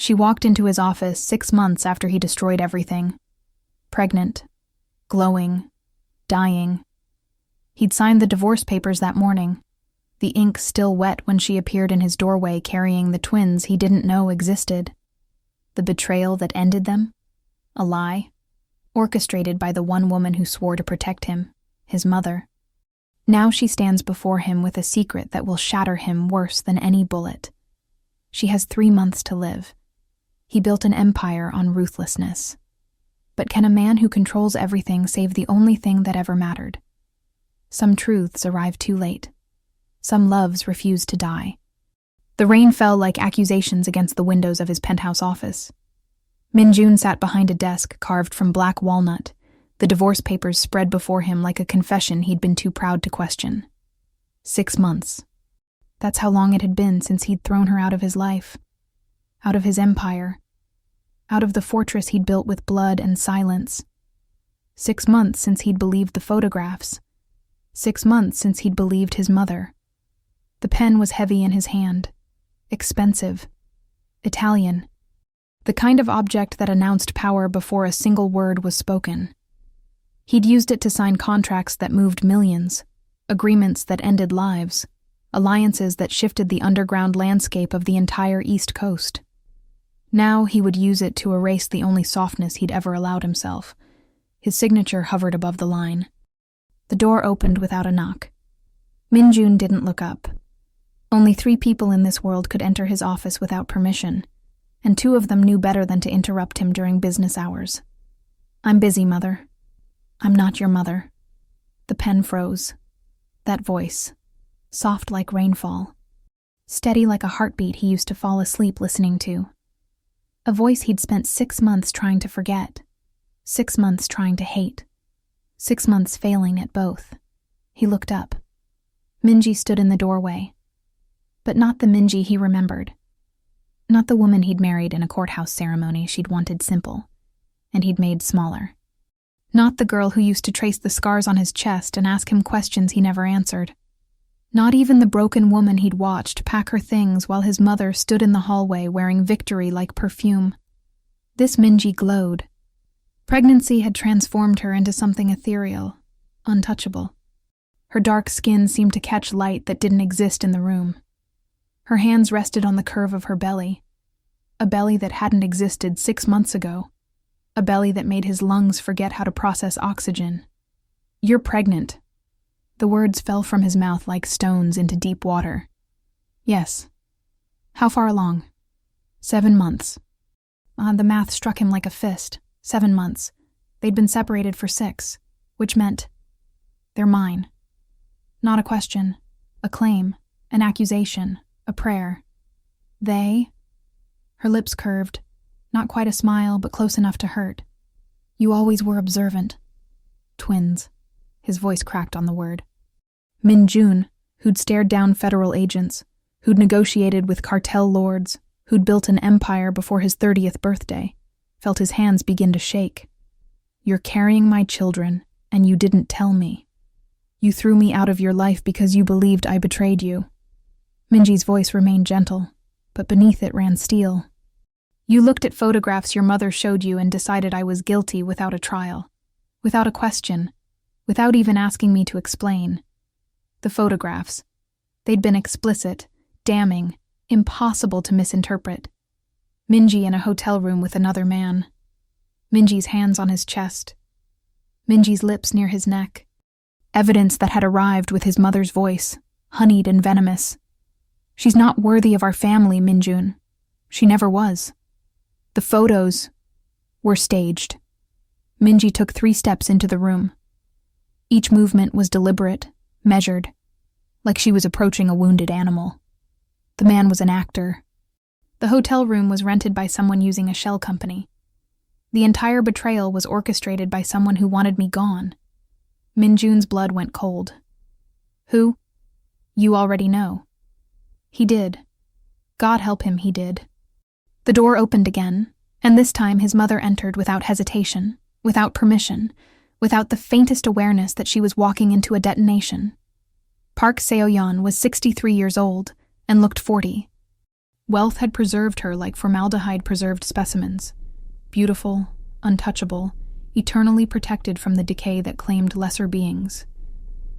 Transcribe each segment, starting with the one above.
She walked into his office 6 months after he destroyed everything. Pregnant, glowing, dying. He'd signed the divorce papers that morning, the ink still wet when she appeared in his doorway carrying the twins he didn't know existed. The betrayal that ended them? A lie, orchestrated by the one woman who swore to protect him, his mother. Now she stands before him with a secret that will shatter him worse than any bullet. She has 3 months to live. He built an empire on ruthlessness. But can a man who controls everything save the only thing that ever mattered? Some truths arrive too late. Some loves refuse to die. The rain fell like accusations against the windows of his penthouse office. Min-jun sat behind a desk carved from black walnut, the divorce papers spread before him like a confession he'd been too proud to question. 6 months. That's how long it had been since he'd thrown her out of his life, out of his empire, out of the fortress he'd built with blood and silence. 6 months since he'd believed the photographs. 6 months since he'd believed his mother. The pen was heavy in his hand. Expensive. Italian. The kind of object that announced power before a single word was spoken. He'd used it to sign contracts that moved millions, agreements that ended lives, alliances that shifted the underground landscape of the entire East Coast. Now he would use it to erase the only softness he'd ever allowed himself. His signature hovered above the line. The door opened without a knock. Min-jun didn't look up. Only 3 people in this world could enter his office without permission, and 2 of them knew better than to interrupt him during business hours. "I'm busy, Mother." "I'm not your mother." The pen froze. That voice, soft like rainfall, steady like a heartbeat he used to fall asleep listening to. A voice he'd spent 6 months trying to forget, 6 months trying to hate, 6 months failing at both. He looked up. Minji stood in the doorway. But not the Minji he remembered. Not the woman he'd married in a courthouse ceremony she'd wanted simple, and he'd made smaller. Not the girl who used to trace the scars on his chest and ask him questions he never answered. Not even the broken woman he'd watched pack her things while his mother stood in the hallway wearing victory like perfume. This Minji glowed. Pregnancy had transformed her into something ethereal, untouchable. Her dark skin seemed to catch light that didn't exist in the room. Her hands rested on the curve of her belly, a belly that hadn't existed 6 months ago, a belly that made his lungs forget how to process oxygen. "You're pregnant." The words fell from his mouth like stones into deep water. "Yes." "How far along?" 7 months. The math struck him like a fist. 7 months. They'd been separated for 6, which meant they're mine. Not a question, a claim, an accusation, a prayer. They? Her lips curved, not quite a smile, but close enough to hurt. "You always were observant." Twins. His voice cracked on the word. Min-jun, who'd stared down federal agents, who'd negotiated with cartel lords, who'd built an empire before his 30th birthday, felt his hands begin to shake. "You're carrying my children, and you didn't tell me. You threw me out of your life because you believed I betrayed you." Minji's voice remained gentle, but beneath it ran steel. "You looked at photographs your mother showed you and decided I was guilty without a trial, without a question, without even asking me to explain. The photographs. They'd been explicit, damning, impossible to misinterpret. Minji in a hotel room with another man. Minji's hands on his chest. Minji's lips near his neck. Evidence that had arrived with his mother's voice, honeyed and venomous. She's not worthy of our family, Min-jun. She never was. The photos were staged. Minji took 3 steps into the room. Each movement was deliberate, measured, like she was approaching a wounded animal. The man was an actor. The hotel room was rented by someone using a shell company. The entire betrayal was orchestrated by someone who wanted me gone. Min-jun's blood went cold. Who? You already know. He did. God help him, he did. The door opened again, and this time his mother entered without hesitation, without permission, without the faintest awareness that she was walking into a detonation. Park Seo-yeon was 63 years old and looked 40. Wealth had preserved her like formaldehyde-preserved specimens. Beautiful, untouchable, eternally protected from the decay that claimed lesser beings.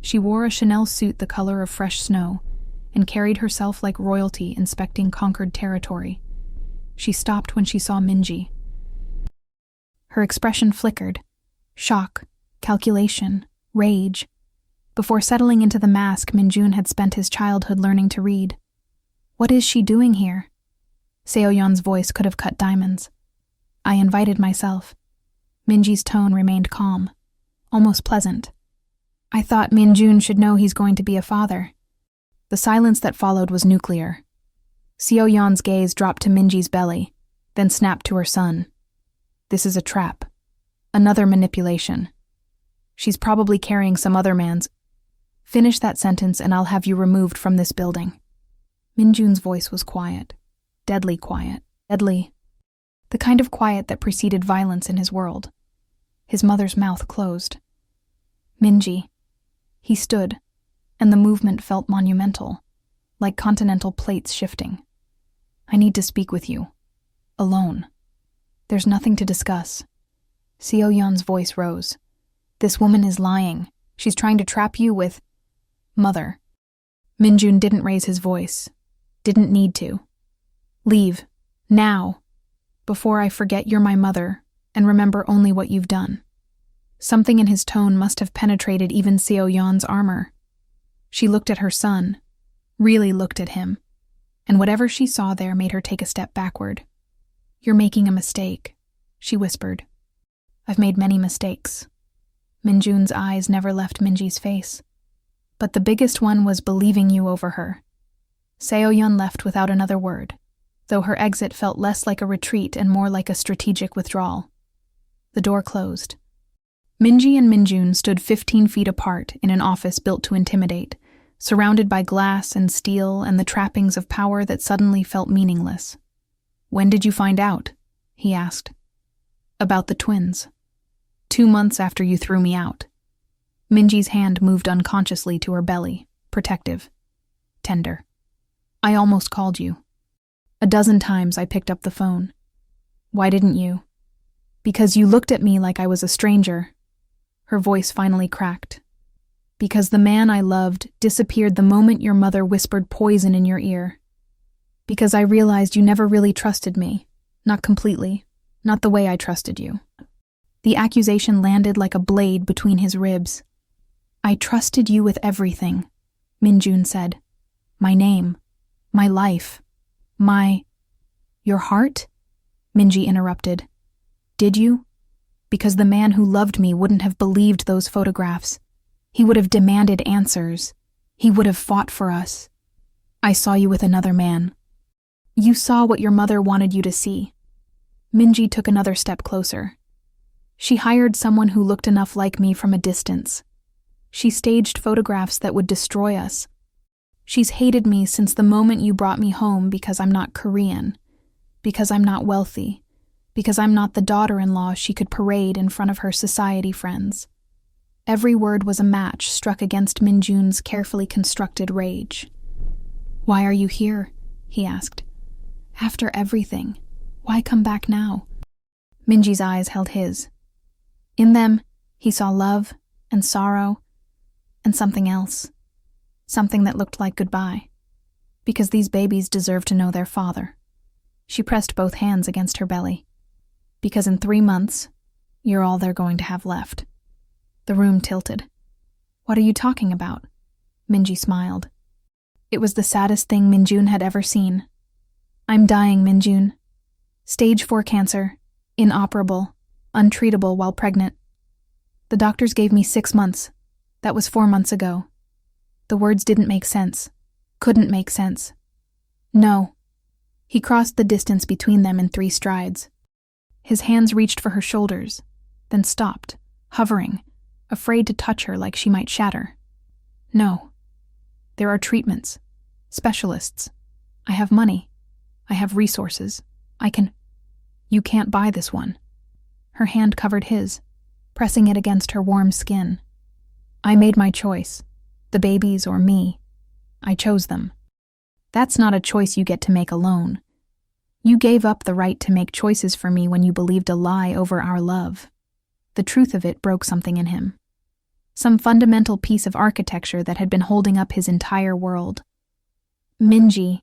She wore a Chanel suit the color of fresh snow and carried herself like royalty inspecting conquered territory. She stopped when she saw Minji. Her expression flickered. Shock, calculation, rage. Before settling into the mask, Minjun had spent his childhood learning to read. What is she doing here? Seoyeon's voice could have cut diamonds. I invited myself. Minji's tone remained calm, almost pleasant. I thought Minjun should know he's going to be a father. The silence that followed was nuclear. Seoyeon's gaze dropped to Minji's belly, then snapped to her son. This is a trap. Another manipulation. She's probably carrying some other man's. Finish that sentence and I'll have you removed from this building. Minjun's voice was quiet. Deadly quiet. Deadly. The kind of quiet that preceded violence in his world. His mother's mouth closed. Minji. He stood, and the movement felt monumental, like continental plates shifting. I need to speak with you. Alone. There's nothing to discuss. Seoyeon's voice rose. This woman is lying. She's trying to trap you with... Mother. Minjun didn't raise his voice. Didn't need to. Leave. Now. Before I forget you're my mother, and remember only what you've done. Something in his tone must have penetrated even Seoyeon's armor. She looked at her son, really looked at him, and whatever she saw there made her take a step backward. You're making a mistake, she whispered. I've made many mistakes. Minjun's eyes never left Minji's face. But the biggest one was believing you over her. Seoyeon left without another word, though her exit felt less like a retreat and more like a strategic withdrawal. The door closed. Minji and Minjun stood 15 feet apart in an office built to intimidate, surrounded by glass and steel and the trappings of power that suddenly felt meaningless. When did you find out? He asked. About the twins. 2 months after you threw me out. Minji's hand moved unconsciously to her belly, protective, tender. I almost called you. A dozen times I picked up the phone. Why didn't you? Because you looked at me like I was a stranger. Her voice finally cracked. Because the man I loved disappeared the moment your mother whispered poison in your ear. Because I realized you never really trusted me. Not completely. Not the way I trusted you. The accusation landed like a blade between his ribs. I trusted you with everything, Minjun said. My name. My life. Your heart? Minji interrupted. Did you? Because the man who loved me wouldn't have believed those photographs. He would have demanded answers. He would have fought for us. I saw you with another man. You saw what your mother wanted you to see. Minji took another step closer. She hired someone who looked enough like me from a distance. She staged photographs that would destroy us. She's hated me since the moment you brought me home because I'm not Korean, because I'm not wealthy, because I'm not the daughter-in-law she could parade in front of her society friends. Every word was a match struck against Minjun's carefully constructed rage. Why are you here? He asked. After everything, why come back now? Minji's eyes held his. In them, he saw love and sorrow and something else. Something that looked like goodbye. Because these babies deserve to know their father. She pressed both hands against her belly. Because in 3 months, you're all they're going to have left. The room tilted. What are you talking about? Minji smiled. It was the saddest thing Minjun had ever seen. I'm dying, Minjun. Stage 4 cancer. Inoperable. Untreatable while pregnant. The doctors gave me 6 months. That was 4 months ago. The words didn't make sense. Couldn't make sense. No. He crossed the distance between them in 3 strides. His hands reached for her shoulders, then stopped, hovering, afraid to touch her like she might shatter. No. There are treatments. Specialists. I have money. I have resources. You can't buy this one. Her hand covered his, pressing it against her warm skin. I made my choice. The babies or me. I chose them. That's not a choice you get to make alone. You gave up the right to make choices for me when you believed a lie over our love. The truth of it broke something in him. Some fundamental piece of architecture that had been holding up his entire world. Minji,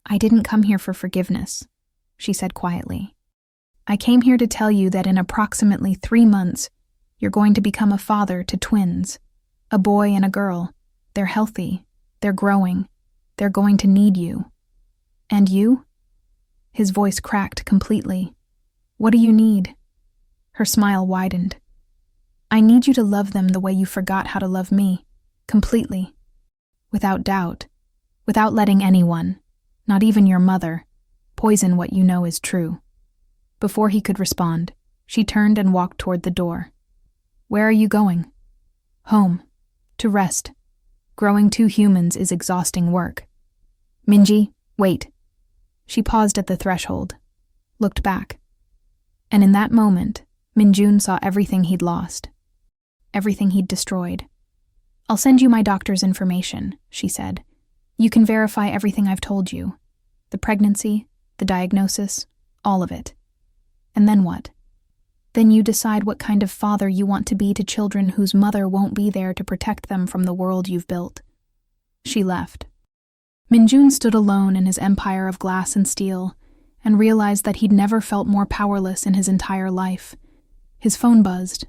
I didn't come here for forgiveness, she said quietly. I came here to tell you that in approximately 3 months, you're going to become a father to twins, a boy and a girl. They're healthy, they're growing, they're going to need you. And you? His voice cracked completely. What do you need? Her smile widened. I need you to love them the way you forgot how to love me, completely. Without doubt, without letting anyone, not even your mother, poison what you know is true. Before he could respond, she turned and walked toward the door. Where are you going? Home. To rest. Growing 2 humans is exhausting work. Minji, wait. She paused at the threshold, looked back. And in that moment, Minjun saw everything he'd lost. Everything he'd destroyed. I'll send you my doctor's information, she said. You can verify everything I've told you. The pregnancy, the diagnosis, all of it. And then what? Then you decide what kind of father you want to be to children whose mother won't be there to protect them from the world you've built. She left. Minjun stood alone in his empire of glass and steel and realized that he'd never felt more powerless in his entire life. His phone buzzed.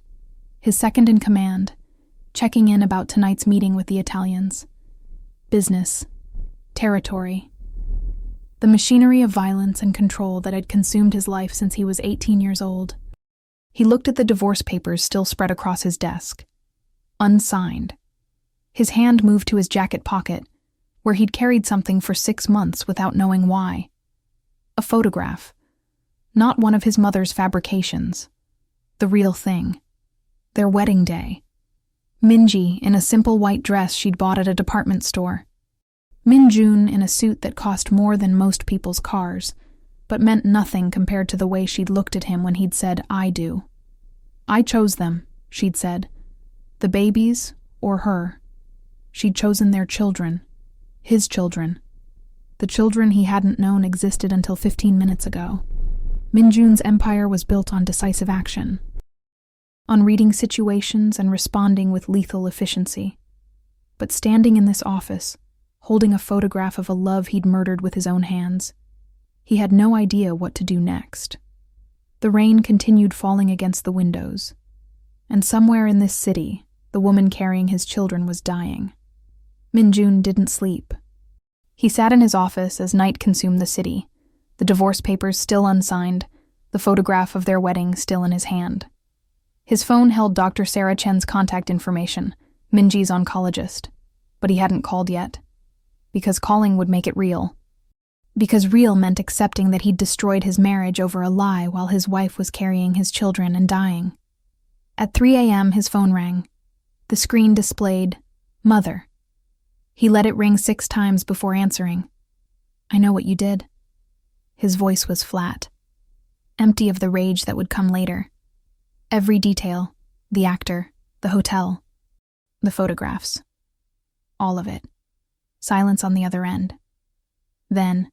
His second in command, checking in about tonight's meeting with the Italians. Business. Territory. The machinery of violence and control that had consumed his life since he was 18 years old. He looked at the divorce papers still spread across his desk. Unsigned. His hand moved to his jacket pocket, where he'd carried something for 6 months without knowing why. A photograph. Not one of his mother's fabrications. The real thing. Their wedding day. Minji in a simple white dress she'd bought at a department store. Minjun in a suit that cost more than most people's cars, but meant nothing compared to the way she'd looked at him when he'd said, I do. I chose them, she'd said. The babies, or her. She'd chosen their children. His children. The children he hadn't known existed until 15 minutes ago. Minjun's empire was built on decisive action. On reading situations and responding with lethal efficiency. But standing in this office, holding a photograph of a love he'd murdered with his own hands, he had no idea what to do next. The rain continued falling against the windows, and somewhere in this city, the woman carrying his children was dying. Minjun didn't sleep. He sat in his office as night consumed the city, the divorce papers still unsigned, the photograph of their wedding still in his hand. His phone held Dr. Sarah Chen's contact information, Minji's oncologist, but he hadn't called yet. Because calling would make it real. Because real meant accepting that he'd destroyed his marriage over a lie while his wife was carrying his children and dying. At 3 a.m., his phone rang. The screen displayed, Mother. He let it ring 6 times before answering. I know what you did. His voice was flat, empty of the rage that would come later. Every detail, the actor, the hotel, the photographs. All of it. Silence on the other end. Then,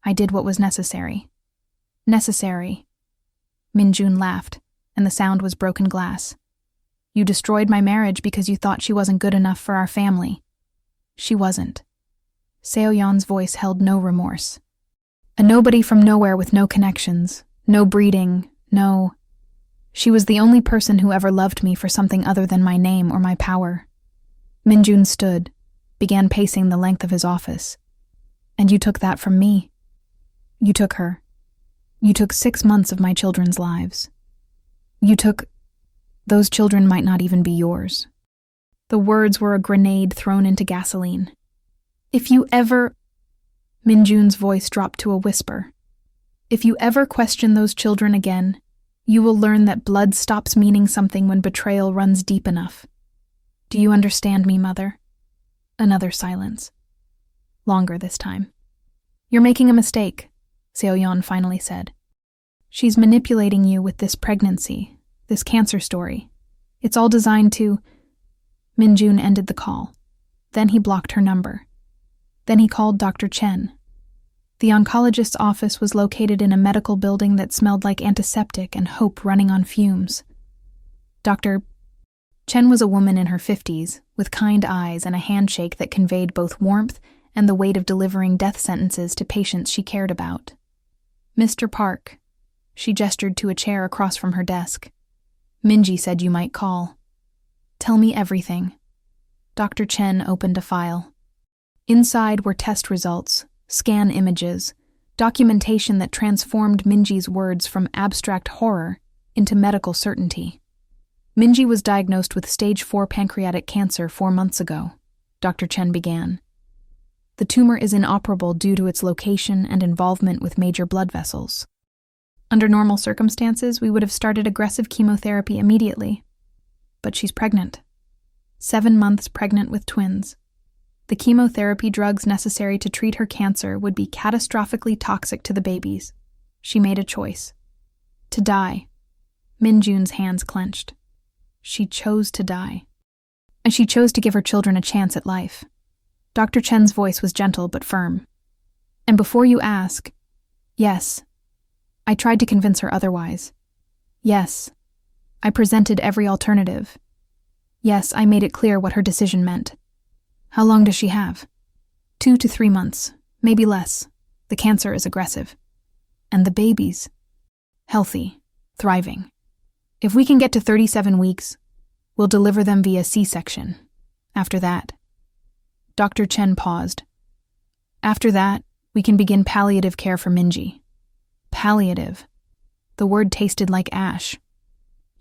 I did what was necessary. Necessary. Minjun laughed, and the sound was broken glass. You destroyed my marriage because you thought she wasn't good enough for our family. She wasn't. Seoyeon's voice held no remorse. A nobody from nowhere with no connections, no breeding, no... She was the only person who ever loved me for something other than my name or my power. Minjun stood, began pacing the length of his office. And you took that from me. You took her. You took 6 months of my children's lives. You took... Those children might not even be yours. The words were a grenade thrown into gasoline. If you ever... Minjun's voice dropped to a whisper. If you ever question those children again, you will learn that blood stops meaning something when betrayal runs deep enough. Do you understand me, Mother? Another silence. Longer this time. You're making a mistake, Seoyeon finally said. She's manipulating you with this pregnancy, this cancer story. It's all designed to... Minjun ended the call. Then he blocked her number. Then he called Dr. Chen. The oncologist's office was located in a medical building that smelled like antiseptic and hope running on fumes. Dr. Chen was a woman in her 50s, with kind eyes and a handshake that conveyed both warmth and the weight of delivering death sentences to patients she cared about. Mr. Park. She gestured to a chair across from her desk. Minji said you might call. Tell me everything. Dr. Chen opened a file. Inside were test results, scan images, documentation that transformed Minji's words from abstract horror into medical certainty. Minji was diagnosed with stage 4 pancreatic cancer 4 months ago, Dr. Chen began. The tumor is inoperable due to its location and involvement with major blood vessels. Under normal circumstances, we would have started aggressive chemotherapy immediately. But she's pregnant. 7 months pregnant with twins. The chemotherapy drugs necessary to treat her cancer would be catastrophically toxic to the babies. She made a choice. To die. Min Jun's hands clenched. She chose to die. And she chose to give her children a chance at life. Dr. Chen's voice was gentle but firm. And before you ask, yes, I tried to convince her otherwise. Yes, I presented every alternative. Yes, I made it clear what her decision meant. How long does she have? 2 to 3 months, maybe less. The cancer is aggressive. And the babies? Healthy, thriving. If we can get to 37 weeks, we'll deliver them via C-section. After that. Dr. Chen paused. After that, we can begin palliative care for Minji. Palliative. The word tasted like ash.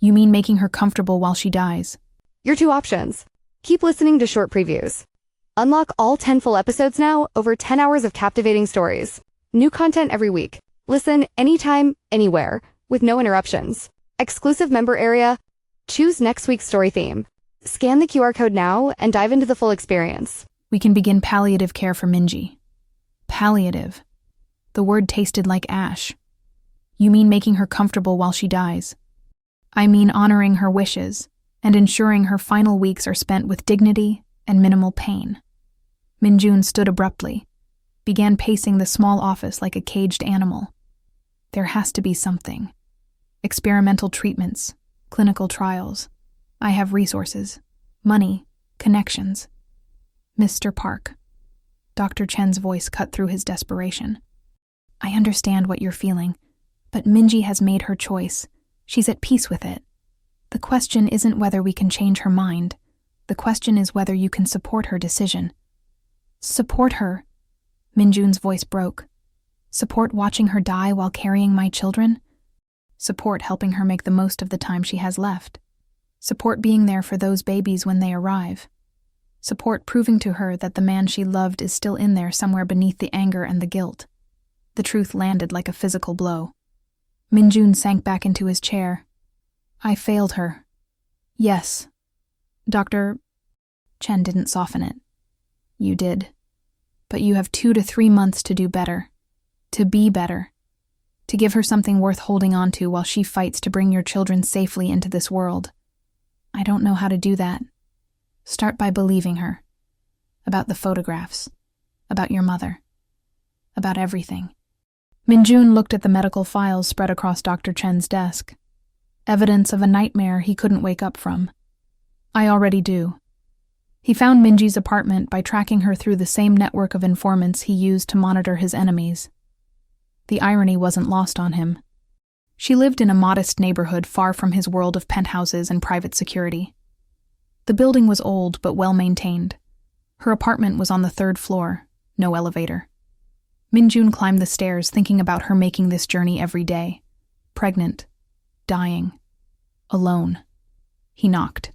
You mean making her comfortable while she dies? Your 2 options. Keep listening to short previews. Unlock all 10 full episodes now, over 10 hours of captivating stories. New content every week. Listen anytime, anywhere, with no interruptions. Exclusive member area. Choose next week's story theme. Scan the QR code now and dive into the full experience. We can begin palliative care for Minji. Palliative. The word tasted like ash. You mean making her comfortable while she dies? I mean honoring her wishes and ensuring her final weeks are spent with dignity and minimal pain. Min Jun stood abruptly, began pacing the small office like a caged animal. There has to be something. Experimental treatments, clinical trials. I have resources, money, connections. Mr. Park. Dr. Chen's voice cut through his desperation. I understand what you're feeling, but Minji has made her choice. She's at peace with it. The question isn't whether we can change her mind. The question is whether you can support her decision. Support her? Min Jun's voice broke. Support watching her die while carrying my children? Support helping her make the most of the time she has left. Support being there for those babies when they arrive. Support proving to her that the man she loved is still in there somewhere beneath the anger and the guilt. The truth landed like a physical blow. Min Jun sank back into his chair. I failed her. Yes. Dr. Chen didn't soften it. You did. But you have 2 to 3 months to do better. To be better. To give her something worth holding on to while she fights to bring your children safely into this world. I don't know how to do that. Start by believing her. About the photographs. About your mother. About everything. Min Jun looked at the medical files spread across Dr. Chen's desk. Evidence of a nightmare he couldn't wake up from. I already do. He found Minji's apartment by tracking her through the same network of informants he used to monitor his enemies. The irony wasn't lost on him. She lived in a modest neighborhood far from his world of penthouses and private security. The building was old but well-maintained. Her apartment was on the 3rd floor, no elevator. Min Jun climbed the stairs thinking about her making this journey every day. Pregnant. Dying. Alone. He knocked.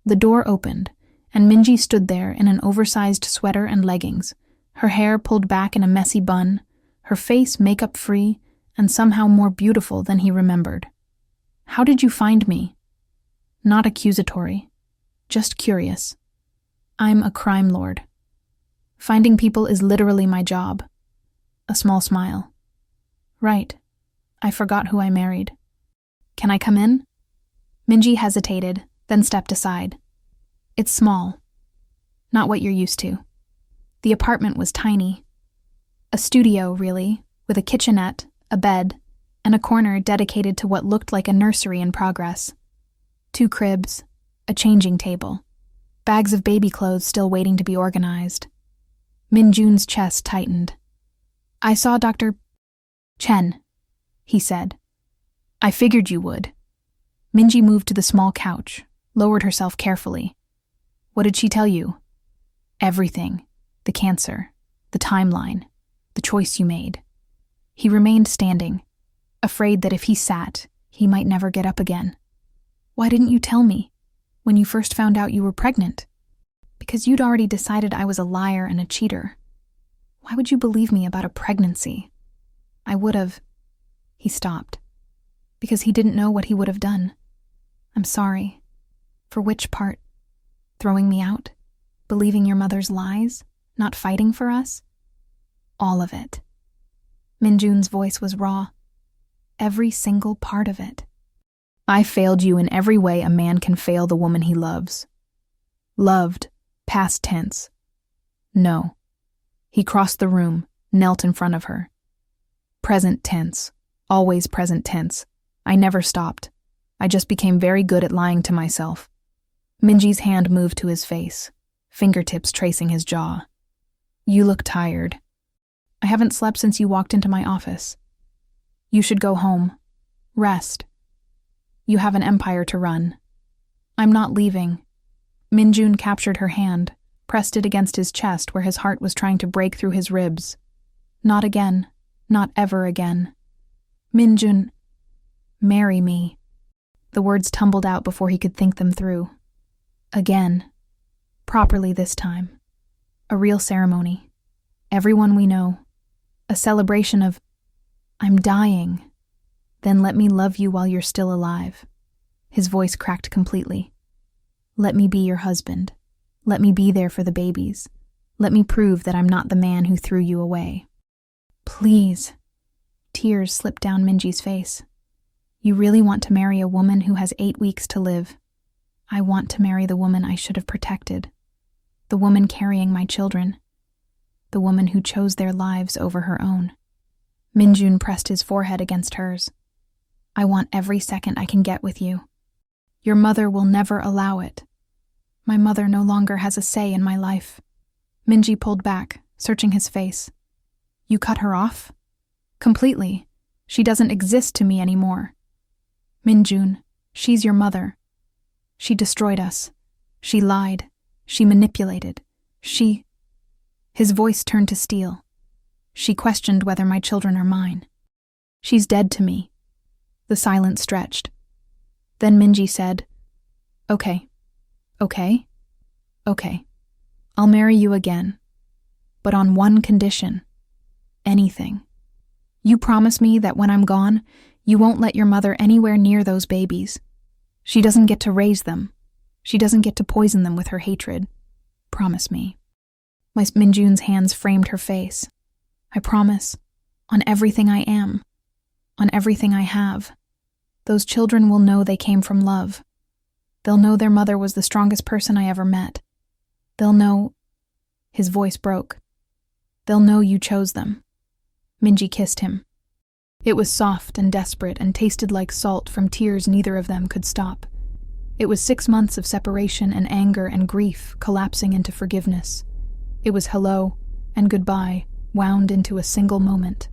The door opened, and Minji stood there in an oversized sweater and leggings, her hair pulled back in a messy bun, her face makeup-free, and somehow more beautiful than he remembered. How did you find me? Not accusatory. Just curious. I'm a crime lord. Finding people is literally my job. A small smile. Right. I forgot who I married. Can I come in? Minji hesitated, then stepped aside. It's small. Not what you're used to. The apartment was tiny. A studio, really, with a kitchenette, a bed, and a corner dedicated to what looked like a nursery in progress. 2 cribs, a changing table, bags of baby clothes still waiting to be organized. Minjun's chest tightened. "I saw Dr. Chen," he said. "I figured you would." Minji moved to the small couch, lowered herself carefully. "What did she tell you?" "Everything. The cancer, the timeline, the choice you made." He remained standing, afraid that if he sat, he might never get up again. "Why didn't you tell me when you first found out you were pregnant?" "Because you'd already decided I was a liar and a cheater. Why would you believe me about a pregnancy?" "I would have." He stopped, because he didn't know what he would have done. "I'm sorry." "For which part? Throwing me out? Believing your mother's lies? Not fighting for us?" "All of it." Minjun's voice was raw. "Every single part of it. I failed you in every way a man can fail the woman he loves." Loved, past tense. No. He crossed the room, knelt in front of her. Present tense, always present tense. I never stopped. I just became very good at lying to myself. Minji's hand moved to his face, fingertips tracing his jaw. "You look tired. I haven't slept since you walked into my office. You should go home. Rest. You have an empire to run." "I'm not leaving." Minjun captured her hand, pressed it against his chest where his heart was trying to break through his ribs. "Not again. Not ever again." "Minjun, marry me." The words tumbled out before he could think them through. "Again. Properly this time. A real ceremony. Everyone we know. A celebration of, I'm dying. Then let me love you while you're still alive." His voice cracked completely. "Let me be your husband. Let me be there for the babies. Let me prove that I'm not the man who threw you away." "Please." Tears slipped down Minji's face. "You really want to marry a woman who has 8 weeks to live. I want to marry the woman I should have protected. The woman carrying my children. The woman who chose their lives over her own." Minjun pressed his forehead against hers. "I want every second I can get with you. Your mother will never allow it. My mother no longer has a say in my life." Minji pulled back, searching his face. "You cut her off?" "Completely. She doesn't exist to me anymore." "Minjun, she's your mother. She destroyed us. She lied. She manipulated. She—" His voice turned to steel. "She questioned whether my children are mine. She's dead to me." The silence stretched. Then Minji said, "Okay. Okay? Okay. I'll marry you again. But on one condition. Anything. You promise me that when I'm gone, you won't let your mother anywhere near those babies. She doesn't get to raise them. She doesn't get to poison them with her hatred. Promise me." Minjun's hands framed her face. "I promise. On everything I am. On everything I have. Those children will know they came from love. They'll know their mother was the strongest person I ever met. They'll know—" His voice broke. "They'll know you chose them." Minji kissed him. It was soft and desperate and tasted like salt from tears neither of them could stop. It was 6 months of separation and anger and grief collapsing into forgiveness. It was hello and goodbye wound into a single moment.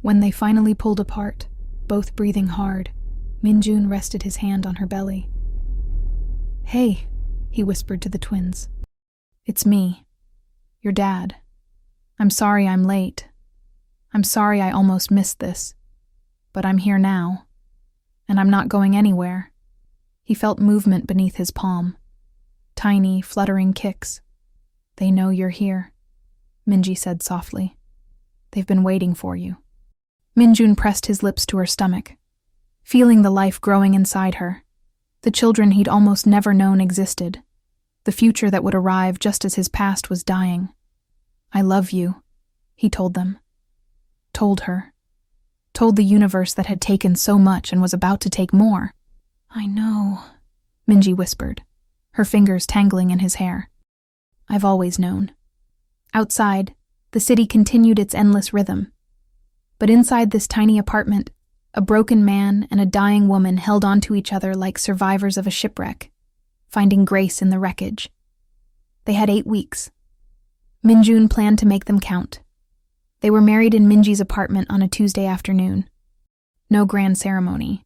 When they finally pulled apart, both breathing hard, Minjun rested his hand on her belly. "Hey," he whispered to the twins. "It's me. Your dad. I'm sorry I'm late. I'm sorry I almost missed this. But I'm here now. And I'm not going anywhere." He felt movement beneath his palm. Tiny, fluttering kicks. "They know you're here," Minji said softly. "They've been waiting for you." Minjun pressed his lips to her stomach, feeling the life growing inside her. The children he'd almost never known existed. The future that would arrive just as his past was dying. "I love you," he told them. Told her. Told the universe that had taken so much and was about to take more. "I know," Minji whispered, her fingers tangling in his hair. "I've always known." Outside, The city continued its endless rhythm. But inside this tiny apartment, a broken man and a dying woman held onto each other like survivors of a shipwreck, finding grace in the wreckage. They had 8 weeks. Minjun planned to make them count. They were married in Minji's apartment on a Tuesday afternoon. No grand ceremony.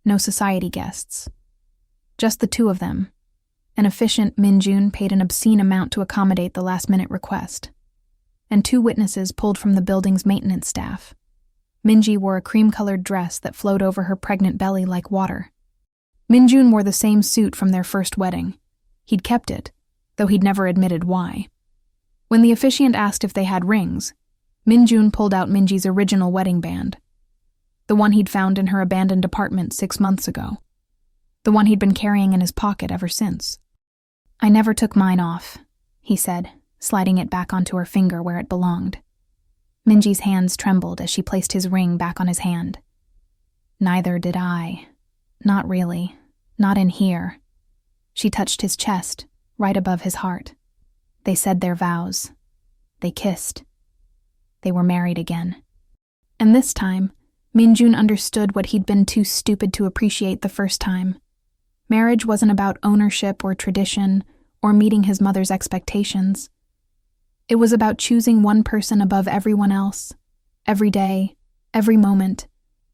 No society guests. Just the two of them. An efficient Minjun paid an obscene amount to accommodate the last-minute request. And 2 witnesses pulled from the building's maintenance staff. Minji wore a cream-colored dress that flowed over her pregnant belly like water. Minjun wore the same suit from their first wedding. He'd kept it, though he'd never admitted why. When the officiant asked if they had rings, Minjun pulled out Minji's original wedding band. The one he'd found in her abandoned apartment 6 months ago. The one he'd been carrying in his pocket ever since. "I never took mine off," he said, sliding it back onto her finger where it belonged. Minji's hands trembled as she placed his ring back on his hand. "Neither did I. Not really. Not in here." She touched his chest, right above his heart. They said their vows. They kissed. They were married again. And this time, Minjun understood what he'd been too stupid to appreciate the first time. Marriage wasn't about ownership or tradition or meeting his mother's expectations. It was about choosing one person above everyone else, every day, every moment,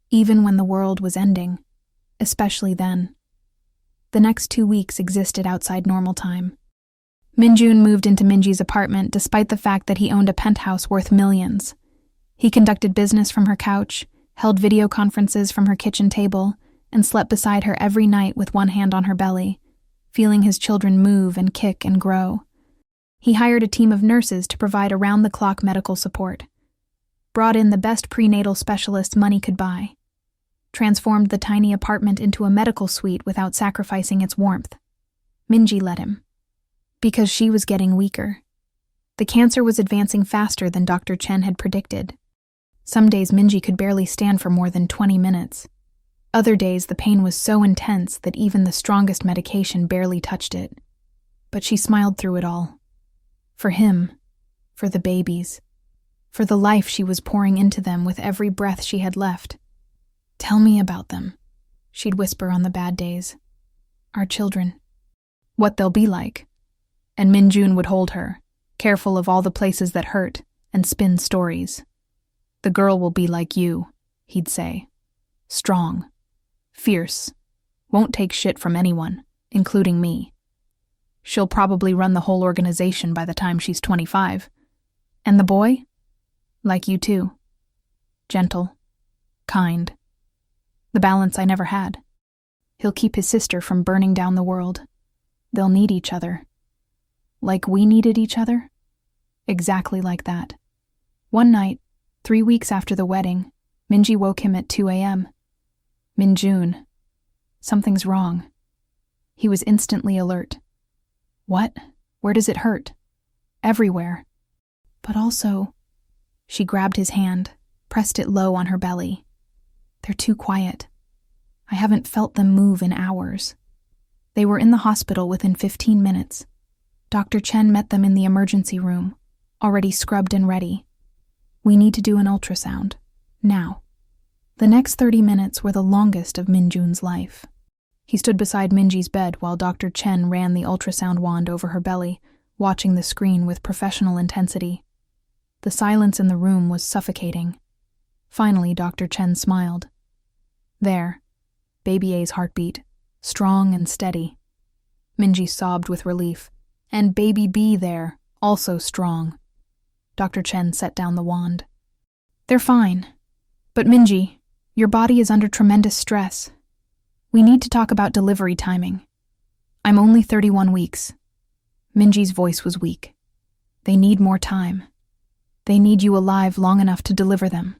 even when the world was ending, especially then. The next 2 weeks existed outside normal time. Minjun moved into Minji's apartment despite the fact that he owned a penthouse worth millions. He conducted business from her couch, held video conferences from her kitchen table, and slept beside her every night with one hand on her belly, feeling his children move and kick and grow. He hired a team of nurses to provide around-the-clock medical support, brought in the best prenatal specialists money could buy, transformed the tiny apartment into a medical suite without sacrificing its warmth. Minji let him. Because she was getting weaker. The cancer was advancing faster than Dr. Chen had predicted. Some days Minji could barely stand for more than 20 minutes. Other days the pain was so intense that even the strongest medication barely touched it. But she smiled through it all. For him, for the babies, for the life she was pouring into them with every breath she had left. "Tell me about them," she'd whisper on the bad days. "Our children. What they'll be like." And Minjun would hold her, careful of all the places that hurt, and spin stories. "The girl will be like you," he'd say. "Strong. Fierce. Won't take shit from anyone, including me. She'll probably run the whole organization by the time she's 25. And the boy? Like you too. Gentle. Kind. The balance I never had. He'll keep his sister from burning down the world. They'll need each other. Like we needed each other? Exactly like that." One night, 3 weeks after the wedding, Minji woke him at 2 a.m. "Minjun, something's wrong." He was instantly alert. "What? Where does it hurt?" "Everywhere." "But also..." She grabbed his hand, pressed it low on her belly. "They're too quiet. I haven't felt them move in hours." They were in the hospital within 15 minutes. Dr. Chen met them in the emergency room, already scrubbed and ready. "We need to do an ultrasound. Now." The next 30 minutes were the longest of Minjun's life. He stood beside Minji's bed while Dr. Chen ran the ultrasound wand over her belly, watching the screen with professional intensity. The silence in the room was suffocating. Finally, Dr. Chen smiled. There, baby A's heartbeat, strong and steady. Minji sobbed with relief. And baby B there, also strong. Dr. Chen set down the wand. "They're fine. But Minji, your body is under tremendous stress. We need to talk about delivery timing. I'm only 31 weeks. Minji's voice was weak. "They need more time. They need you alive long enough to deliver them."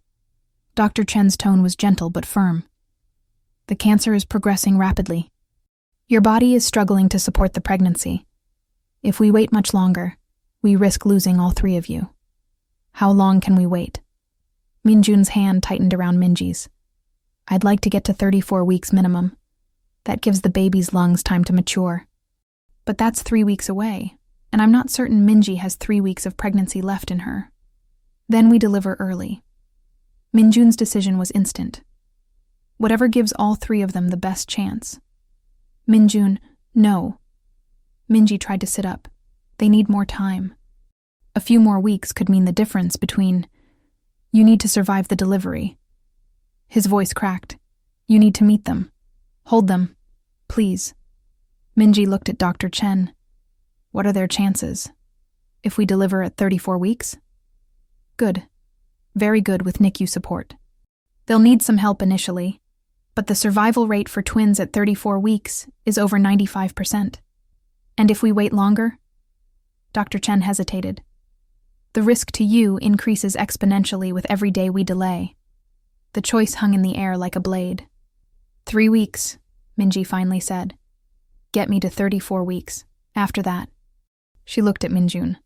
Dr. Chen's tone was gentle but firm. "The cancer is progressing rapidly. Your body is struggling to support the pregnancy. If we wait much longer, we risk losing all 3 of you. How long can we wait?" Minjun's hand tightened around Minji's. "I'd like to get to 34 weeks minimum. That gives the baby's lungs time to mature. But that's 3 weeks away, and I'm not certain Minji has 3 weeks of pregnancy left in her." Then we deliver early. Minjun's decision was instant. Whatever gives all three of them the best chance. Minjun, no. Minji tried to sit up. They need more time. A few more weeks could mean the difference between, you need to survive the delivery. His voice cracked. You need to meet them. Hold them. Please. Minji looked at Dr. Chen. What are their chances? If we deliver at 34 weeks? Good. Very good with NICU support. They'll need some help initially, but the survival rate for twins at 34 weeks is over 95%. And if we wait longer? Dr. Chen hesitated. The risk to you increases exponentially with every day we delay. The choice hung in the air like a blade. 3 weeks, Minji finally said. Get me to 34 weeks. After that. She looked at Minjun.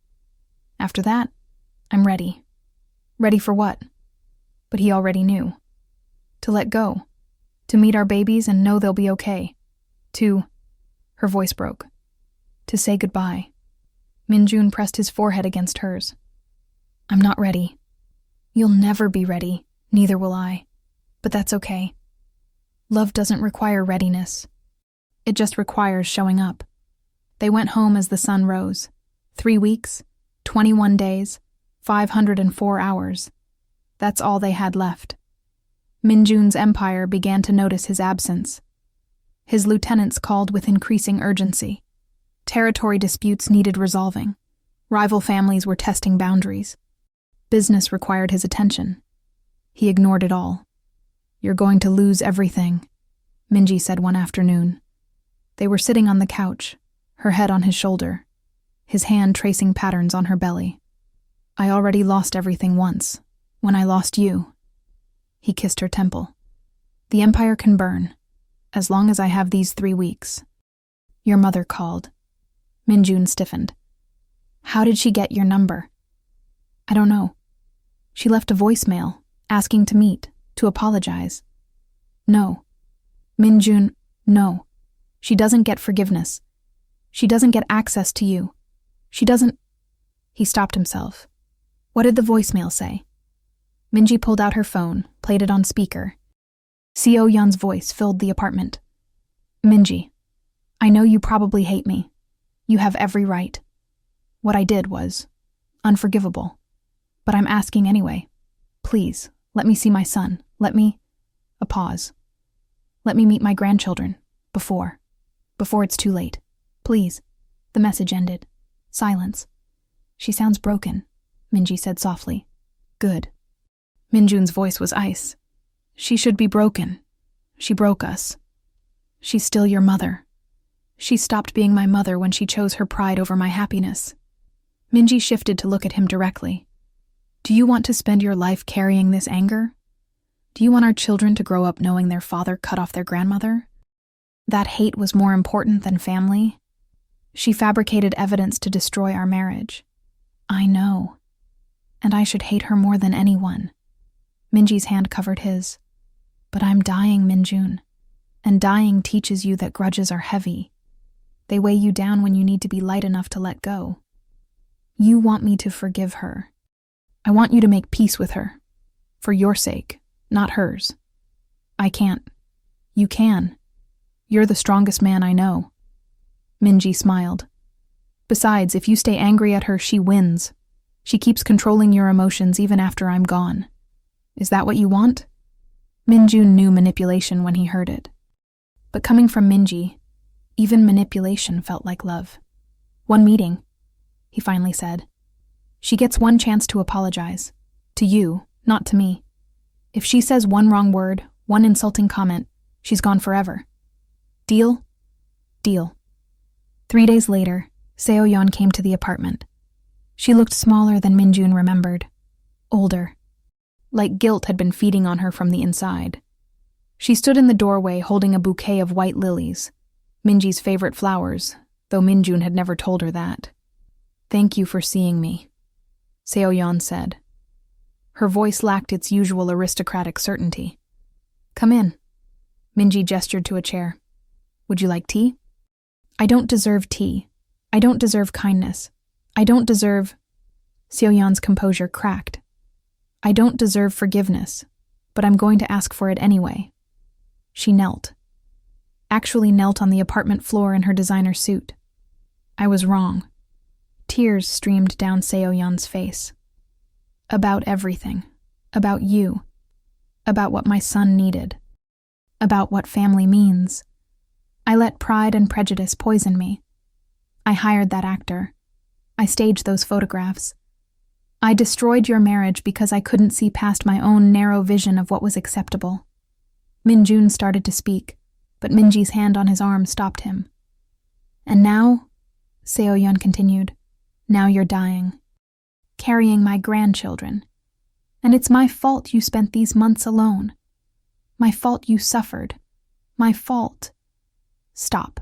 After that, I'm ready. Ready for what? But he already knew. To let go. To meet our babies and know they'll be okay. Her voice broke. To say goodbye. Minjun pressed his forehead against hers. I'm not ready. You'll never be ready, neither will I. But that's okay. Love doesn't require readiness. It just requires showing up. They went home as the sun rose. 3 weeks, 21 days, 504 hours. That's all they had left. Minjun's empire began to notice his absence. His lieutenants called with increasing urgency. Territory disputes needed resolving. Rival families were testing boundaries. Business required his attention. He ignored it all. You're going to lose everything, Minji said one afternoon. They were sitting on the couch, her head on his shoulder, his hand tracing patterns on her belly. I already lost everything once, when I lost you. He kissed her temple. The empire can burn, as long as I have these 3 weeks. Your mother called. Minjun stiffened. How did she get your number? I don't know. She left a voicemail, asking to meet, to apologize. No. Minjun, no. She doesn't get forgiveness. She doesn't get access to you. She doesn't... He stopped himself. What did the voicemail say? Minji pulled out her phone, played it on speaker. Seo-yeon's voice filled the apartment. Minji, I know you probably hate me. You have every right. What I did was unforgivable. But I'm asking anyway. Please, let me see my son. A pause. Let me meet my grandchildren. Before it's too late. Please. The message ended. Silence. She sounds broken, Minji said softly. Good. Minjun's voice was ice. She should be broken. She broke us. She's still your mother. She stopped being my mother when she chose her pride over my happiness. Minji shifted to look at him directly. Do you want to spend your life carrying this anger? Do you want our children to grow up knowing their father cut off their grandmother? That hate was more important than family? She fabricated evidence to destroy our marriage. I know. And I should hate her more than anyone. Minji's hand covered his. But I'm dying, Minjun. And dying teaches you that grudges are heavy. They weigh you down when you need to be light enough to let go. You want me to forgive her. I want you to make peace with her. For your sake, not hers. I can't. You can. You're the strongest man I know. Minji smiled. Besides, if you stay angry at her, she wins. She keeps controlling your emotions even after I'm gone. Is that what you want? Minjun knew manipulation when he heard it. But coming from Minji, even manipulation felt like love. One meeting, he finally said. She gets one chance to apologize. To you, not to me. If she says one wrong word, one insulting comment, she's gone forever. Deal? Deal. 3 days later, Seo-yeon came to the apartment. She looked smaller than Minjun remembered. Older. Like guilt had been feeding on her from the inside. She stood in the doorway holding a bouquet of white lilies, Minji's favorite flowers, though Minjun had never told her that. Thank you for seeing me, Seo-yeon said. Her voice lacked its usual aristocratic certainty. Come in. Minji gestured to a chair. Would you like tea? I don't deserve tea. I don't deserve kindness. I don't deserve... Seo-yeon's composure cracked. I don't deserve forgiveness, but I'm going to ask for it anyway. She knelt. Actually knelt on the apartment floor in her designer suit. I was wrong. Tears streamed down Seo-yeon's face. About everything. About you. About what my son needed. About what family means. I let pride and prejudice poison me. I hired that actor. I staged those photographs. I destroyed your marriage because I couldn't see past my own narrow vision of what was acceptable. Min-jun started to speak, but Minji's hand on his arm stopped him. And now, Seo-yeon continued, now you're dying. Carrying my grandchildren. And it's my fault you spent these months alone. My fault you suffered. My fault. Stop.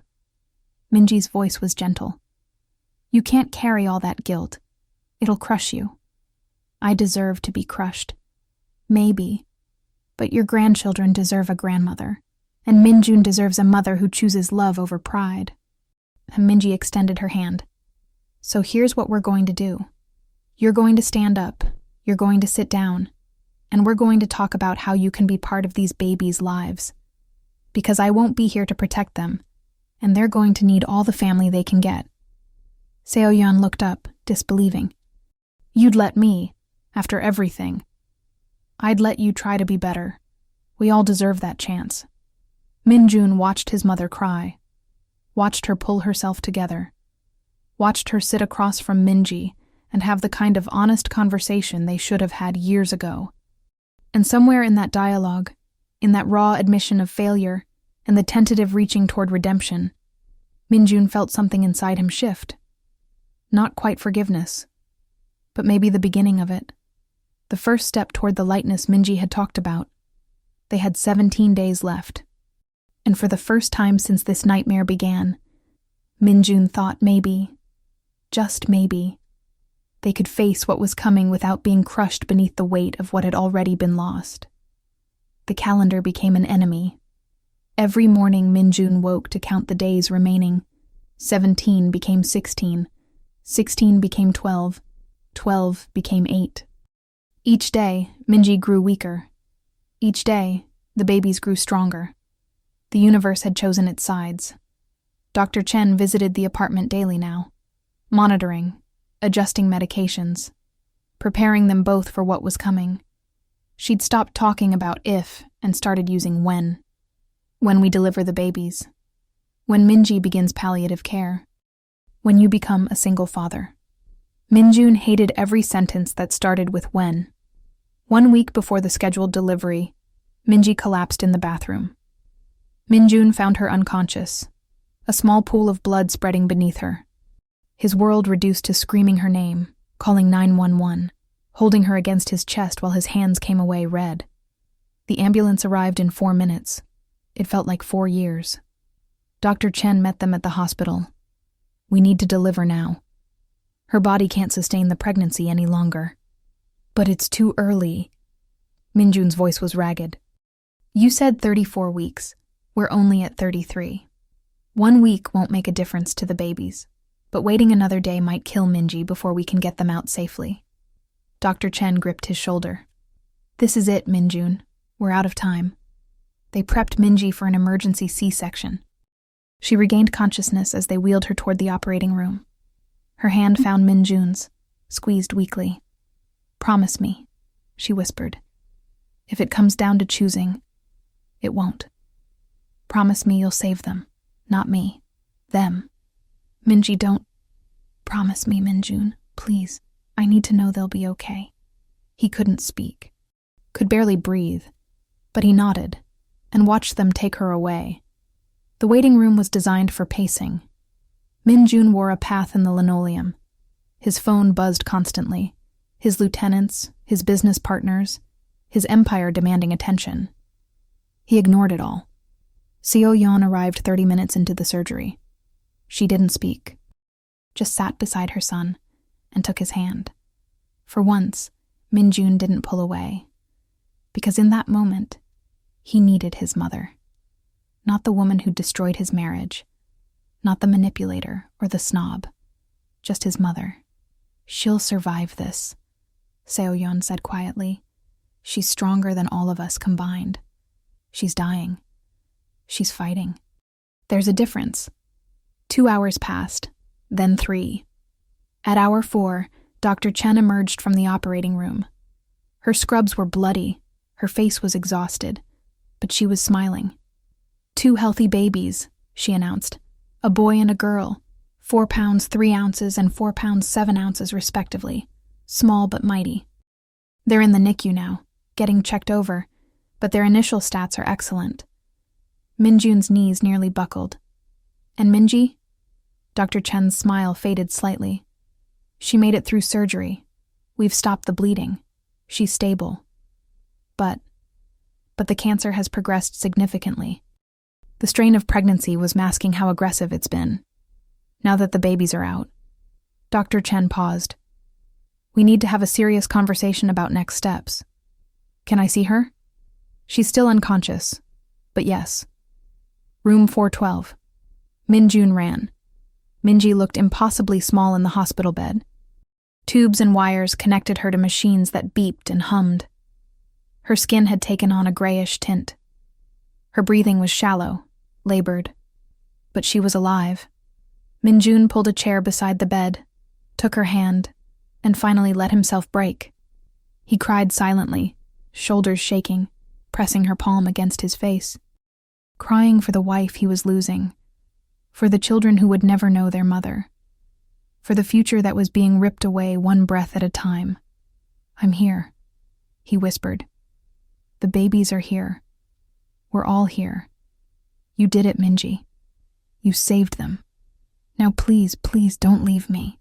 Minji's voice was gentle. You can't carry all that guilt. It'll crush you. I deserve to be crushed. Maybe. But your grandchildren deserve a grandmother. And Min-jun deserves a mother who chooses love over pride. Minji extended her hand. So here's what we're going to do. You're going to stand up. You're going to sit down. And we're going to talk about how you can be part of these babies' lives. Because I won't be here to protect them. And they're going to need all the family they can get. Seo-yeon looked up, disbelieving. You'd let me, after everything. I'd let you try to be better. We all deserve that chance. Min-jun watched his mother cry. Watched her pull herself together. Watched her sit across from Minji and have the kind of honest conversation they should have had years ago. And somewhere in that dialogue, in that raw admission of failure and the tentative reaching toward redemption, Min-jun felt something inside him shift. Not quite forgiveness, but maybe the beginning of it. The first step toward the lightness Minji had talked about. They had 17 days left. And for the first time since this nightmare began, Min-jun thought maybe, just maybe, they could face what was coming without being crushed beneath the weight of what had already been lost. The calendar became an enemy. Every morning Min-jun woke to count the days remaining. 17 became 16. 16 became 12. 12 became 8. Each day, Minji grew weaker. Each day, the babies grew stronger. The universe had chosen its sides. Dr. Chen visited the apartment daily now, monitoring, adjusting medications, preparing them both for what was coming. She'd stopped talking about if and started using when. When we deliver the babies. When Minji begins palliative care. When you become a single father. Min-jun hated every sentence that started with when. 1 week before the scheduled delivery, Minji collapsed in the bathroom. Min-jun found her unconscious, a small pool of blood spreading beneath her. His world reduced to screaming her name, calling 911, holding her against his chest while his hands came away red. The ambulance arrived in 4 minutes. It felt like 4 years. Dr. Chen met them at the hospital. We need to deliver now. Her body can't sustain the pregnancy any longer. But it's too early. Min-jun's voice was ragged. You said 34 weeks. We're only at 33. 1 week won't make a difference to the babies, but waiting another day might kill Minji before we can get them out safely. Dr. Chen gripped his shoulder. This is it, Min-jun. We're out of time. They prepped Minji for an emergency C-section. She regained consciousness as they wheeled her toward the operating room. Her hand found Min-jun's, squeezed weakly. Promise me, she whispered. If it comes down to choosing, it won't. Promise me you'll save them, not me, them. Minji, don't. Promise me, Min-jun, please. I need to know they'll be okay. He couldn't speak, could barely breathe, but he nodded and watched them take her away. The waiting room was designed for pacing. Min-jun wore a path in the linoleum. His phone buzzed constantly. His lieutenants, his business partners, his empire demanding attention. He ignored it all. Seo-yeon arrived 30 minutes into the surgery. She didn't speak, just sat beside her son and took his hand. For once, Min-jun didn't pull away, because in that moment, he needed his mother. Not the woman who destroyed his marriage, not the manipulator or the snob, just his mother. She'll survive this, Seo-yeon said quietly, She's stronger than all of us combined. She's dying. She's fighting. There's a difference. 2 hours passed, then 3. At hour 4, Dr. Chen emerged from the operating room. Her scrubs were bloody, her face was exhausted, but she was smiling. 2 healthy babies, she announced. A boy and a girl, 4 pounds 3 ounces and 4 pounds 7 ounces respectively, small but mighty. They're in the NICU now, getting checked over, but their initial stats are excellent. Minjun's knees nearly buckled. And Minji? Dr. Chen's smile faded slightly. She made it through surgery. We've stopped the bleeding. She's stable. But the cancer has progressed significantly. The strain of pregnancy was masking how aggressive it's been. Now that the babies are out. Dr. Chen paused. We need to have a serious conversation about next steps. Can I see her? She's still unconscious, but yes. Room 412. Minjun ran. Minji looked impossibly small in the hospital bed. Tubes and wires connected her to machines that beeped and hummed. Her skin had taken on a grayish tint. Her breathing was shallow, labored. But she was alive. Minjun pulled a chair beside the bed, took her hand, and finally let himself break. He cried silently, shoulders shaking, pressing her palm against his face. Crying for the wife he was losing, for the children who would never know their mother, for the future that was being ripped away one breath at a time. I'm here, he whispered. The babies are here. We're all here. You did it, Minji. You saved them. Now please, please don't leave me.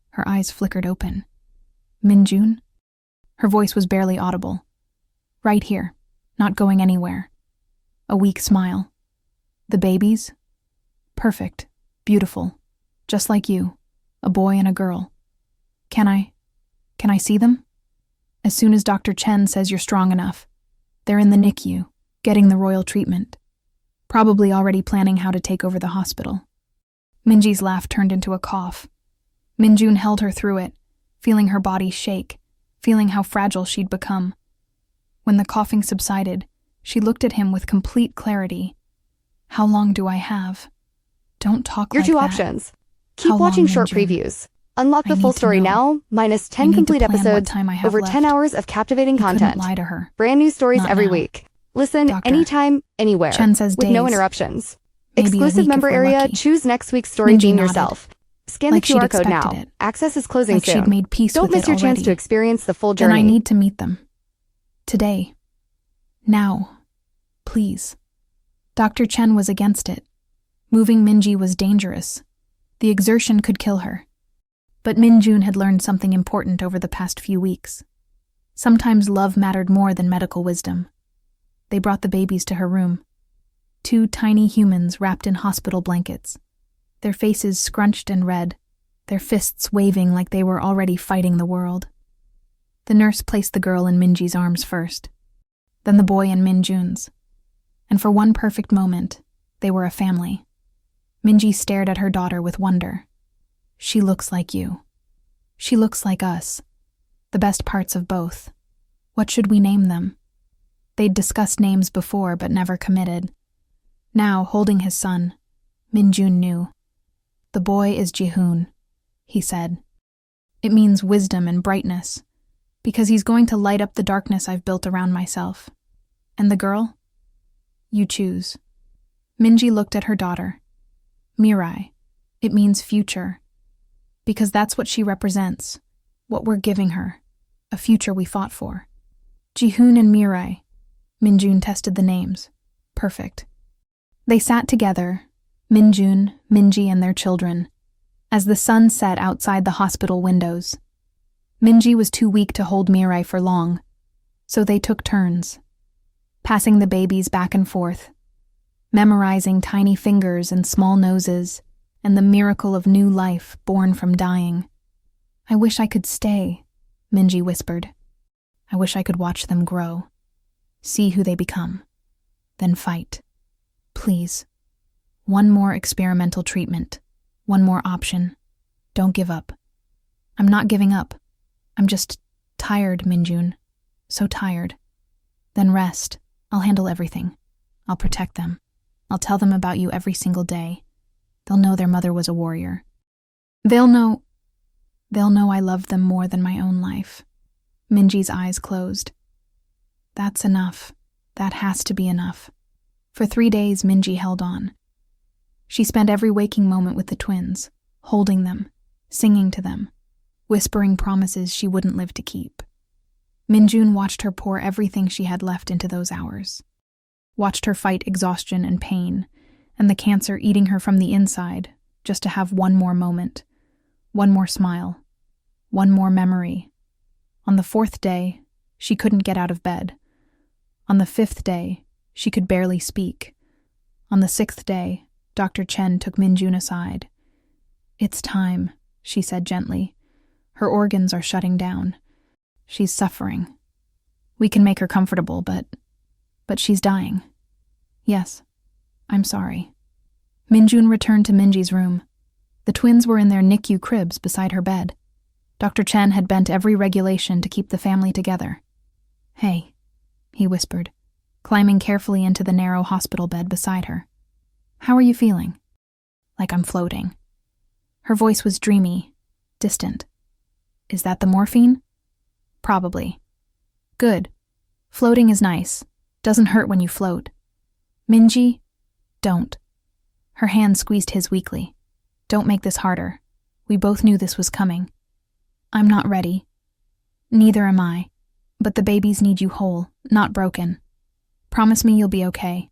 Her eyes flickered open. Minjun? Her voice was barely audible. Right here, not going anywhere. A weak smile. The babies? Perfect, beautiful, just like you, a boy and a girl. Can I see them? As soon as Dr. Chen says you're strong enough. They're in the NICU, getting the royal treatment. Probably already planning how to take over the hospital. Minji's laugh turned into a cough. Minjun held her through it, feeling her body shake, feeling how fragile she'd become. When the coughing subsided, she looked at him with complete clarity. How long do I have? Don't talk Your like two that. options. Keep How watching long, short Minjun? previews. Unlock I the full need to story know. now, minus I 10 need to complete plan what episodes, time I have over left. 10 hours of captivating He couldn't content. lie to her. Brand new stories Not every now. week. Listen Doctor, anytime, anywhere. Chen says with no days. interruptions. Maybe a Exclusive week if member we're area, lucky. choose next week's story Minji theme nodded. yourself. Scan Like the she'd QR code now. expected it. Access is closing Like soon. she'd made peace Don't with miss it your chance already. to experience the full Then journey. I need to meet them. Today. Now. Please. Dr. Chen was against it. Moving Minji was dangerous. The exertion could kill her. But Minjun had learned something important over the past few weeks. Sometimes love mattered more than medical wisdom. They brought the babies to her room. 2 tiny humans wrapped in hospital blankets. Their faces scrunched and red, their fists waving like they were already fighting the world. The nurse placed the girl in Minji's arms first, then the boy in Minjun's. And for one perfect moment, they were a family. Minji stared at her daughter with wonder. She looks like you. She looks like us. The best parts of both. What should we name them? They'd discussed names before but never committed. Now, holding his son, Minjun knew. The boy is Jihoon, he said. It means wisdom and brightness, because he's going to light up the darkness I've built around myself. And the girl? You choose. Minji looked at her daughter. Mirai. It means future. Because that's what she represents, what we're giving her, a future we fought for. Jihoon and Mirai. Minjun tested the names. Perfect. They sat together, Minjun, Minji, and their children, as the sun set outside the hospital windows. Minji was too weak to hold Mirai for long, so they took turns, passing the babies back and forth, memorizing tiny fingers and small noses, and the miracle of new life born from dying. I wish I could stay, Minji whispered. I wish I could watch them grow, see who they become, then fight. Please. One more experimental treatment, one more option. Don't give up. I'm not giving up. I'm just tired, Minjun. So tired. Then rest. I'll handle everything. I'll protect them. I'll tell them about you every single day. They'll know their mother was a warrior. They'll know I loved them more than my own life. Minji's eyes closed. That's enough. That has to be enough. For 3 days, Minji held on. She spent every waking moment with the twins, holding them, singing to them, whispering promises she wouldn't live to keep. Minjun watched her pour everything she had left into those hours. Watched her fight exhaustion and pain, and the cancer eating her from the inside, just to have one more moment, one more smile, one more memory. On the 4th day, she couldn't get out of bed. On the 5th day, she could barely speak. On the 6th day, Dr. Chen took Minjun aside. It's time, she said gently. Her organs are shutting down. She's suffering. We can make her comfortable, but she's dying. Yes, I'm sorry. Minjun returned to Minji's room. The twins were in their NICU cribs beside her bed. Dr. Chen had bent every regulation to keep the family together. Hey, he whispered, climbing carefully into the narrow hospital bed beside her. How are you feeling? Like I'm floating. Her voice was dreamy, distant. Is that the morphine? Probably. Good. Floating is nice. Doesn't hurt when you float. Minji, don't. Her hand squeezed his weakly. Don't make this harder. We both knew this was coming. I'm not ready. Neither am I. But the babies need you whole, not broken. Promise me you'll be okay.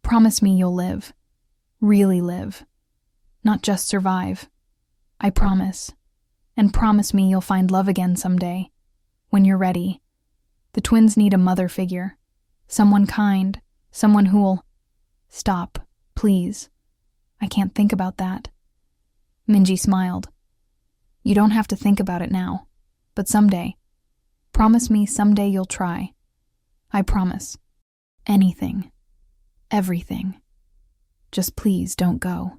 Promise me you'll live. Really live. Not just survive. I promise. And promise me you'll find love again someday. When you're ready. The twins need a mother figure. Someone kind. Someone who'll... Stop, please. I can't think about that. Minji smiled. You don't have to think about it now. But someday. Promise me someday you'll try. I promise. Anything. Everything. Just please don't go.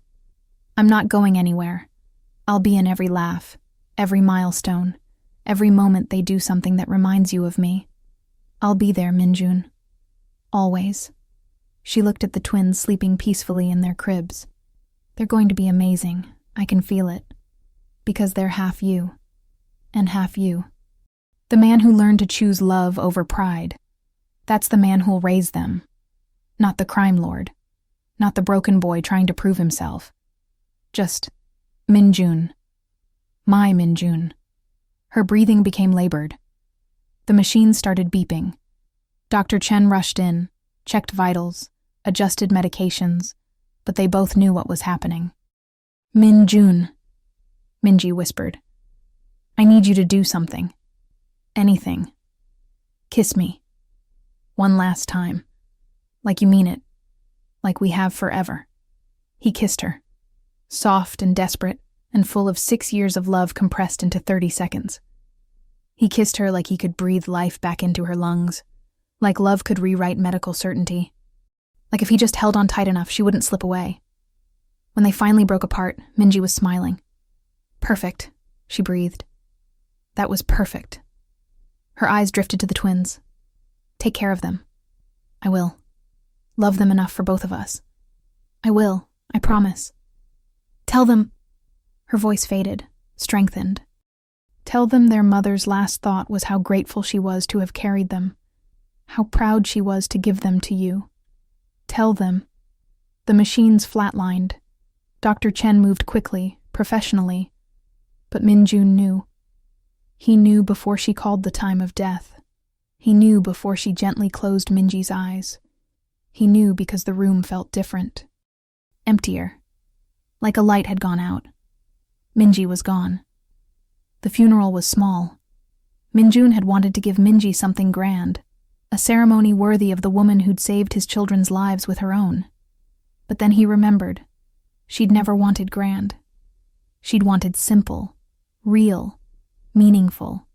I'm not going anywhere. I'll be in every laugh, every milestone, every moment they do something that reminds you of me. I'll be there, Minjun. Always. She looked at the twins sleeping peacefully in their cribs. They're going to be amazing. I can feel it. Because they're half you. And half you. The man who learned to choose love over pride. That's the man who'll raise them. Not the crime lord. Not the broken boy trying to prove himself. Just Minjun. My Minjun. Her breathing became labored. The machine started beeping. Dr. Chen rushed in, checked vitals, adjusted medications, but they both knew what was happening. Minjun, Minji whispered. I need you to do something. Anything. Kiss me. One last time. Like you mean it. Like we have forever. He kissed her. Soft and desperate, and full of 6 years of love compressed into 30 seconds. He kissed her like he could breathe life back into her lungs. Like love could rewrite medical certainty. Like if he just held on tight enough, she wouldn't slip away. When they finally broke apart, Minji was smiling. Perfect, she breathed. That was perfect. Her eyes drifted to the twins. Take care of them. I will. Love them enough for both of us. I will, I promise. Tell them... Her voice faded, strengthened. Tell them their mother's last thought was how grateful she was to have carried them. How proud she was to give them to you. Tell them. The machines flatlined. Dr. Chen moved quickly, professionally. But Minjun knew. He knew before she called the time of death. He knew before she gently closed Minji's eyes. He knew because the room felt different. Emptier. Like a light had gone out. Minji was gone. The funeral was small. Minjun had wanted to give Minji something grand, a ceremony worthy of the woman who'd saved his children's lives with her own. But then he remembered. She'd never wanted grand. She'd wanted simple, real, meaningful.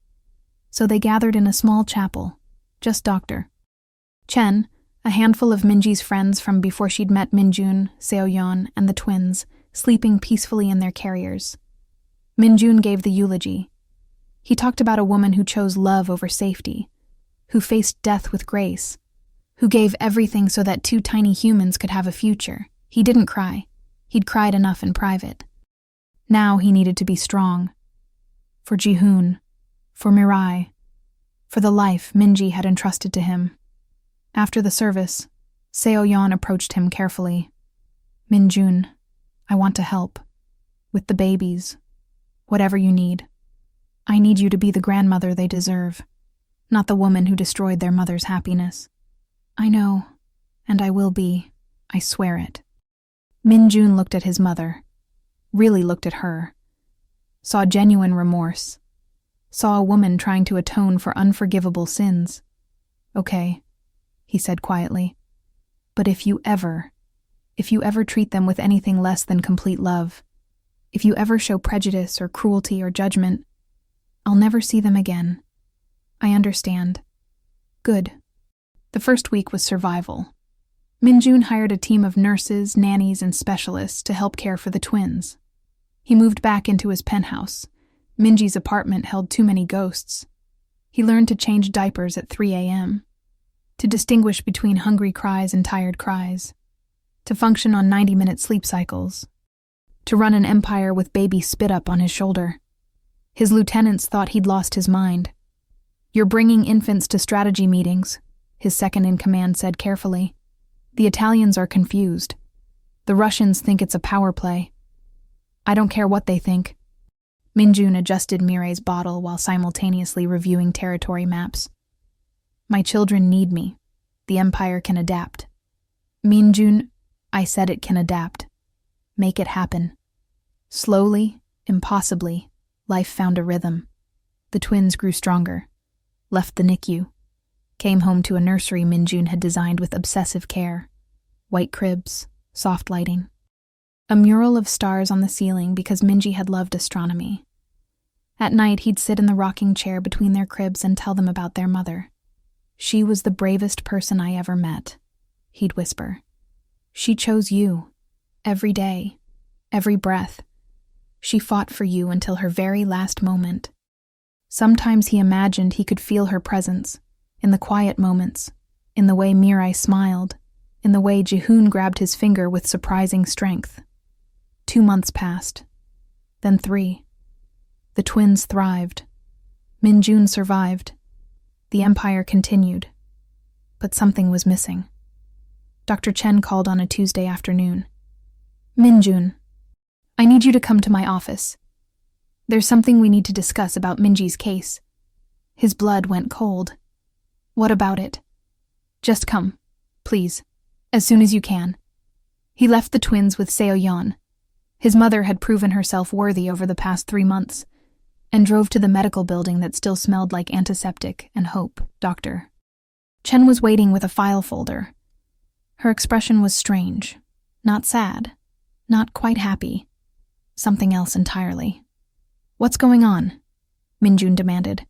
So they gathered in a small chapel, just Dr. Chen, a handful of Minji's friends from before she'd met Minjun, Seoyeon, and the twins, sleeping peacefully in their carriers. Minjun gave the eulogy. He talked about a woman who chose love over safety, who faced death with grace, who gave everything so that two tiny humans could have a future. He didn't cry. He'd cried enough in private. Now he needed to be strong. For Ji-hoon, for Mirai, for the life Minji had entrusted to him. After the service, Seo-yeon approached him carefully. "Min-jun, I want to help. With the babies. Whatever you need. I need you to be the grandmother they deserve, not the woman who destroyed their mother's happiness." "I know, and I will be. I swear it." Min-jun looked at his mother, really looked at her, saw genuine remorse, saw a woman trying to atone for unforgivable sins. "Okay," he said quietly, "but if you ever treat them with anything less than complete love, if you ever show prejudice or cruelty or judgment, I'll never see them again. I understand." Good. The first week was survival. Min-jun hired a team of nurses, nannies, and specialists to help care for the twins. He moved back into his penthouse. Minji's apartment held too many ghosts. He learned to change diapers at 3 a.m., to distinguish between hungry cries and tired cries, to function on 90-minute sleep cycles, to run an empire with baby spit up on his shoulder. His lieutenants thought he'd lost his mind. "You're bringing infants to strategy meetings," his second-in-command said carefully. "The Italians are confused. The Russians think it's a power play. I don't care what they think." Min-jun adjusted Mirai's bottle while simultaneously reviewing territory maps. "My children need me. The Empire can adapt." "Min-jun, I said it can adapt. Make it happen." Slowly, impossibly, life found a rhythm. The twins grew stronger, left the NICU, came home to a nursery Min-jun had designed with obsessive care. White cribs, soft lighting. A mural of stars on the ceiling because Minji had loved astronomy. At night, he'd sit in the rocking chair between their cribs and tell them about their mother. "She was the bravest person I ever met," he'd whisper. "She chose you. Every day. Every breath. She fought for you until her very last moment." Sometimes he imagined he could feel her presence, in the quiet moments, in the way Mirai smiled, in the way Ji-hoon grabbed his finger with surprising strength. 2 months passed. Then 3. The twins thrived. Min-jun survived. The empire continued. But something was missing. Dr. Chen called on a Tuesday afternoon. "Min-jun, I need you to come to my office. There's something we need to discuss about Minji's case." His blood went cold. "What about it?" "Just come, please, as soon as you can." He left the twins with Seo-yeon. His mother had proven herself worthy over the past 3 months, and drove to the medical building that still smelled like antiseptic and hope. Dr. Chen was waiting with a file folder. Her expression was strange, not sad, not quite happy, something else entirely. "What's going on?" Min-jun demanded.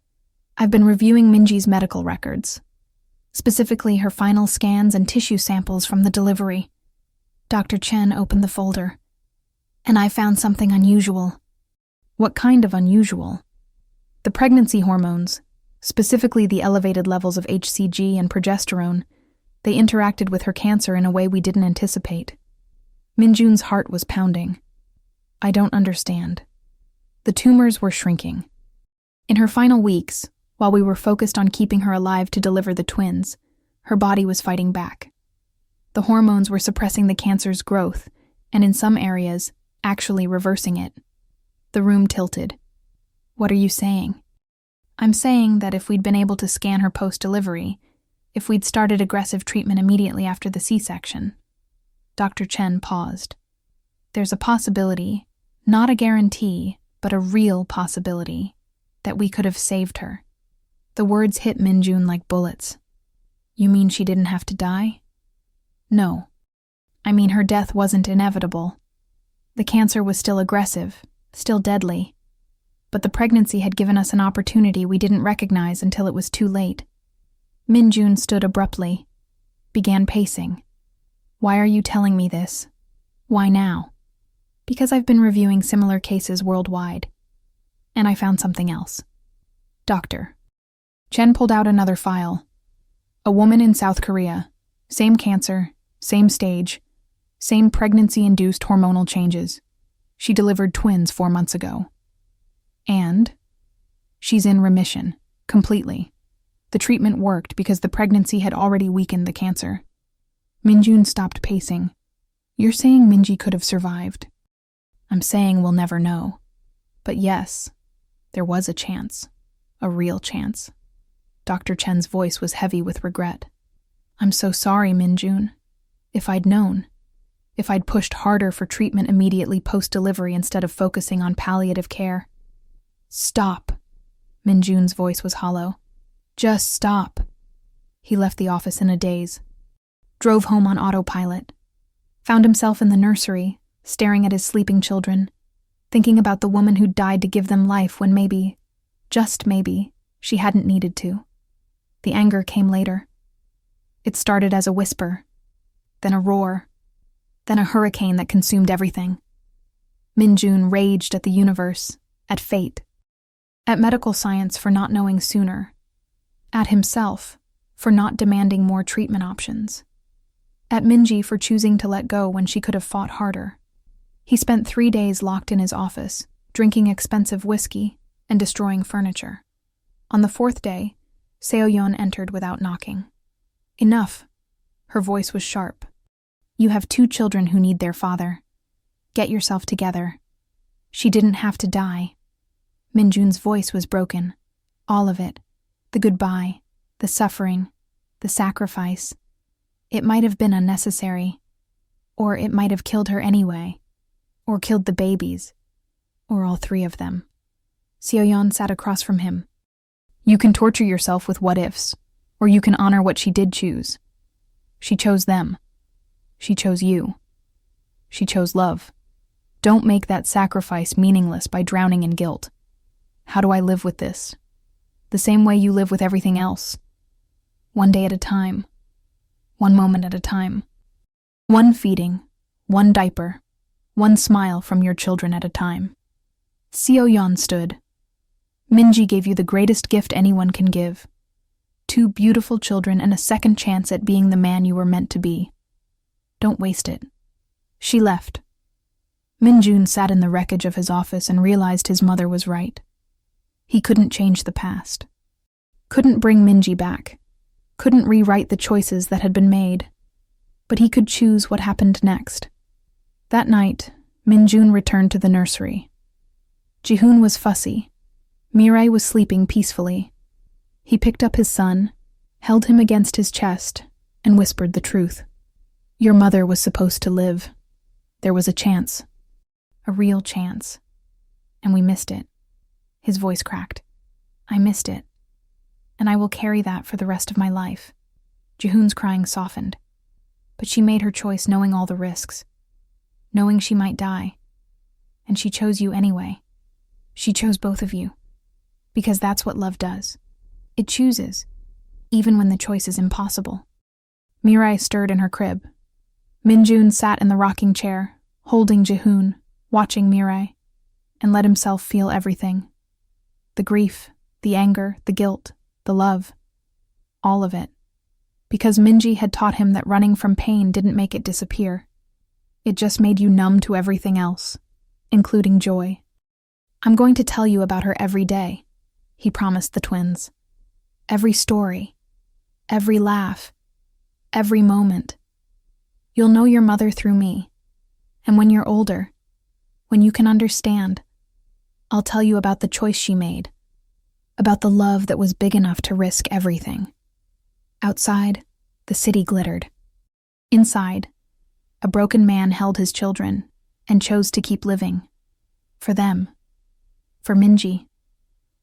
"I've been reviewing Minji's medical records, specifically her final scans and tissue samples from the delivery." Dr. Chen opened the folder. "And I found something unusual." "What kind of unusual?" "The pregnancy hormones, specifically the elevated levels of HCG and progesterone, they interacted with her cancer in a way we didn't anticipate." Min-jun's heart was pounding. "I don't understand." "The tumors were shrinking. In her final weeks, while we were focused on keeping her alive to deliver the twins, her body was fighting back. The hormones were suppressing the cancer's growth, and in some areas, actually reversing it." The room tilted. "What are you saying?" "I'm saying that if we'd been able to scan her post-delivery, if we'd started aggressive treatment immediately after the C-section." Dr. Chen paused. "There's a possibility, not a guarantee, but a real possibility, that we could have saved her." The words hit Min-jun like bullets. "You mean she didn't have to die?" "No. I mean her death wasn't inevitable. The cancer was still aggressive, still deadly. But the pregnancy had given us an opportunity we didn't recognize until it was too late." Min-jun stood abruptly, began pacing. "Why are you telling me this? Why now?" "Because I've been reviewing similar cases worldwide. And I found something else." "Doctor." Chen pulled out another file. A woman in South Korea. Same cancer, same stage, same pregnancy-induced hormonal changes. She delivered twins 4 months ago. And she's in remission, completely. The treatment worked because the pregnancy had already weakened the cancer. Minjun stopped pacing. You're saying Minji could have survived? I'm saying we'll never know. But yes, there was a chance. A real chance. Dr. Chen's voice was heavy with regret. I'm so sorry, Minjun. If I'd known. If I'd pushed harder for treatment immediately post-delivery instead of focusing on palliative care. Stop. Minjun's voice was hollow. Just stop. He left the office in a daze. Drove home on autopilot. Found himself in the nursery, staring at his sleeping children, thinking about the woman who died to give them life when maybe, just maybe, she hadn't needed to. The anger came later. It started as a whisper, then a roar, then a hurricane that consumed everything. Minjun raged at the universe, at fate, at medical science for not knowing sooner, at himself for not demanding more treatment options, at Minji for choosing to let go when she could have fought harder. He spent 3 days locked in his office, drinking expensive whiskey and destroying furniture. On the 4th day, Seo-yeon entered without knocking. Enough. Her voice was sharp. You have 2 children who need their father. Get yourself together. She didn't have to die. Minjun's voice was broken. All of it. The goodbye, the suffering, the sacrifice. It might have been unnecessary. Or it might have killed her anyway. Or killed the babies. Or all 3 of them. Seo-yeon sat across from him. You can torture yourself with what-ifs, or you can honor what she did choose. She chose them. She chose you. She chose love. Don't make that sacrifice meaningless by drowning in guilt. How do I live with this? The same way you live with everything else. One day at a time. One moment at a time. One feeding, one diaper, one smile from your children at a time. Seo-yeon stood. Minji gave you the greatest gift anyone can give. 2 beautiful children and a second chance at being the man you were meant to be. Don't waste it. She left. Minjun sat in the wreckage of his office and realized his mother was right. He couldn't change the past. Couldn't bring Minji back. Couldn't rewrite the choices that had been made. But he could choose what happened next. That night, Minjun returned to the nursery. Jihoon was fussy. Mirai was sleeping peacefully. He picked up his son, held him against his chest, and whispered the truth. Your mother was supposed to live. There was a chance. A real chance. And we missed it. His voice cracked. I missed it. And I will carry that for the rest of my life. Jihoon's crying softened. But she made her choice knowing all the risks. Knowing she might die. And she chose you anyway. She chose both of you. Because that's what love does. It chooses, even when the choice is impossible. Mirai stirred in her crib. Minjun sat in the rocking chair, holding Jihoon, watching Mirai, and let himself feel everything. The grief, the anger, the guilt, the love. All of it. Because Minji had taught him that running from pain didn't make it disappear. It just made you numb to everything else, including joy. I'm going to tell you about her every day, he promised the twins. Every story, every laugh, every moment. You'll know your mother through me. And when you're older, when you can understand, I'll tell you about the choice she made, about the love that was big enough to risk everything. Outside, the city glittered. Inside, a broken man held his children and chose to keep living. For them. For Minji.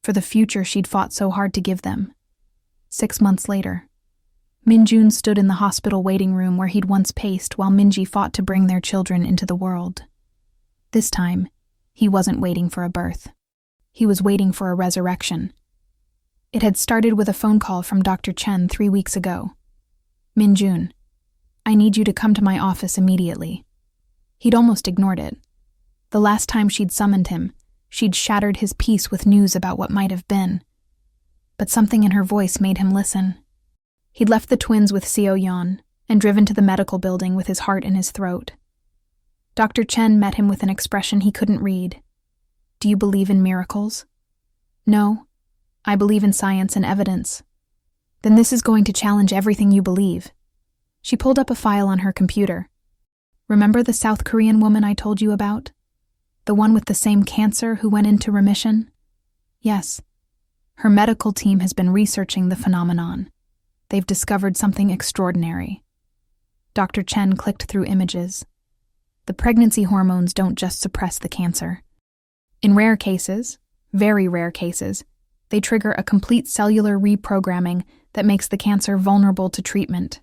For the future she'd fought so hard to give them. 6 months later, Minjun stood in the hospital waiting room where he'd once paced while Minji fought to bring their children into the world. This time, he wasn't waiting for a birth. He was waiting for a resurrection. It had started with a phone call from Dr. Chen 3 weeks ago. Minjun, I need you to come to my office immediately. He'd almost ignored it. The last time she'd summoned him, she'd shattered his peace with news about what might have been. But something in her voice made him listen. He'd left the twins with Seo-yeon and driven to the medical building with his heart in his throat. Dr. Chen met him with an expression he couldn't read. "Do you believe in miracles?" "No. I believe in science and evidence." "Then this is going to challenge everything you believe." She pulled up a file on her computer. "Remember the South Korean woman I told you about? The one with the same cancer who went into remission?" "Yes. Her medical team has been researching the phenomenon. They've discovered something extraordinary." Dr. Chen clicked through images. The pregnancy hormones don't just suppress the cancer. In rare cases, very rare cases, they trigger a complete cellular reprogramming that makes the cancer vulnerable to treatment.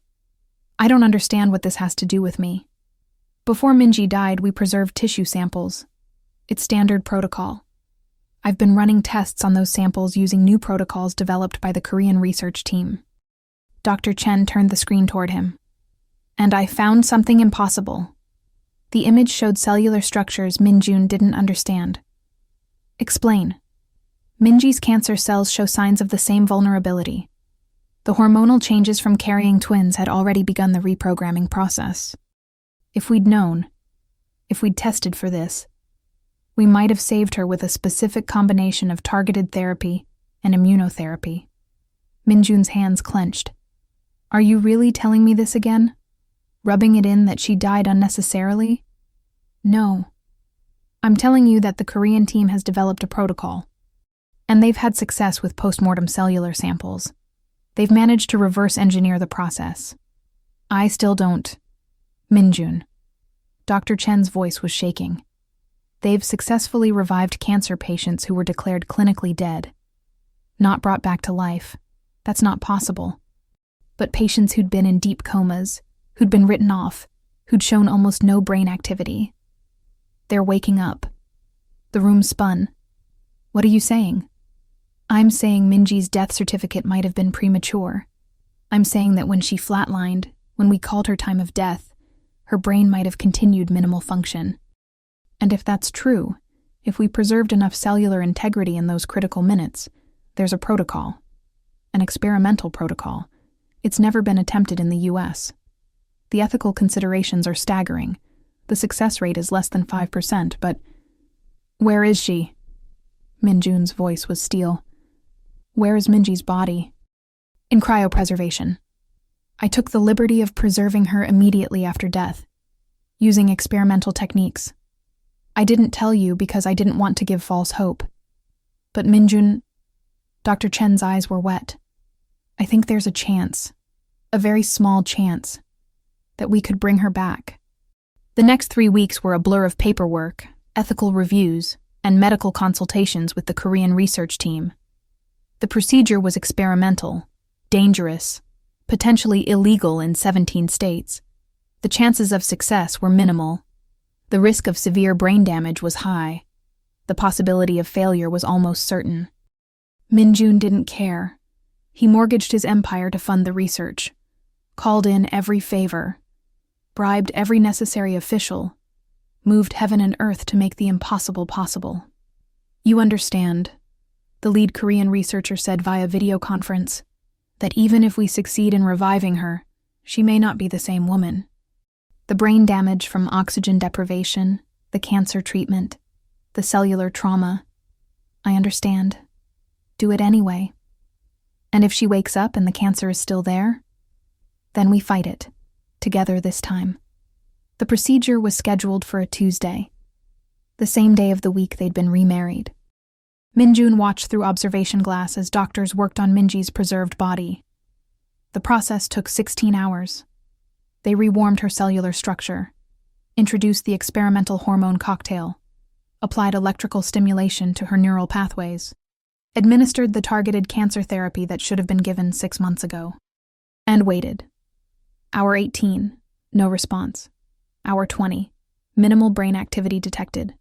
I don't understand what this has to do with me. Before Minji died, we preserved tissue samples. It's standard protocol. I've been running tests on those samples using new protocols developed by the Korean research team. Dr. Chen turned the screen toward him. "And I found something impossible." The image showed cellular structures Minjun didn't understand. "Explain." "Minji's cancer cells show signs of the same vulnerability. The hormonal changes from carrying twins had already begun the reprogramming process. If we'd known, if we'd tested for this, we might have saved her with a specific combination of targeted therapy and immunotherapy." Minjun's hands clenched. "Are you really telling me this again? Rubbing it in that she died unnecessarily?" "No. I'm telling you that the Korean team has developed a protocol, and they've had success with postmortem cellular samples. They've managed to reverse engineer the process. I still don't." "Minjun." Dr. Chen's voice was shaking. "They've successfully revived cancer patients who were declared clinically dead. Not brought back to life. That's not possible. But patients who'd been in deep comas, who'd been written off, who'd shown almost no brain activity. They're waking up." The room spun. "What are you saying?" "I'm saying Minji's death certificate might have been premature. I'm saying that when she flatlined, when we called her time of death, her brain might have continued minimal function. And if that's true, if we preserved enough cellular integrity in those critical minutes, there's a protocol. An experimental protocol. It's never been attempted in the US. The ethical considerations are staggering. The success rate is less than 5%, but..." "Where is she?" Minjun's voice was steel. "Where is Minji's body?" "In cryopreservation. I took the liberty of preserving her immediately after death, using experimental techniques. I didn't tell you because I didn't want to give false hope. But Minjun..." Dr. Chen's eyes were wet. "I think there's a chance, a very small chance, that we could bring her back." The next 3 weeks were a blur of paperwork, ethical reviews, and medical consultations with the Korean research team. The procedure was experimental, dangerous, potentially illegal in 17 states. The chances of success were minimal. The risk of severe brain damage was high. The possibility of failure was almost certain. Minjun didn't care. He mortgaged his empire to fund the research, called in every favor, bribed every necessary official, moved heaven and earth to make the impossible possible. "You understand," the lead Korean researcher said via video conference, "that even if we succeed in reviving her, she may not be the same woman. The brain damage from oxygen deprivation, the cancer treatment, the cellular trauma. I understand. Do it anyway. And if she wakes up and the cancer is still there, then we fight it, together this time." The procedure was scheduled for a Tuesday, the same day of the week they'd been remarried. Minjun watched through observation glass as doctors worked on Minji's preserved body. The process took 16 hours. They rewarmed her cellular structure, introduced the experimental hormone cocktail, applied electrical stimulation to her neural pathways, administered the targeted cancer therapy that should have been given 6 months ago, and waited. Hour 18, no response. Hour 20, minimal brain activity detected.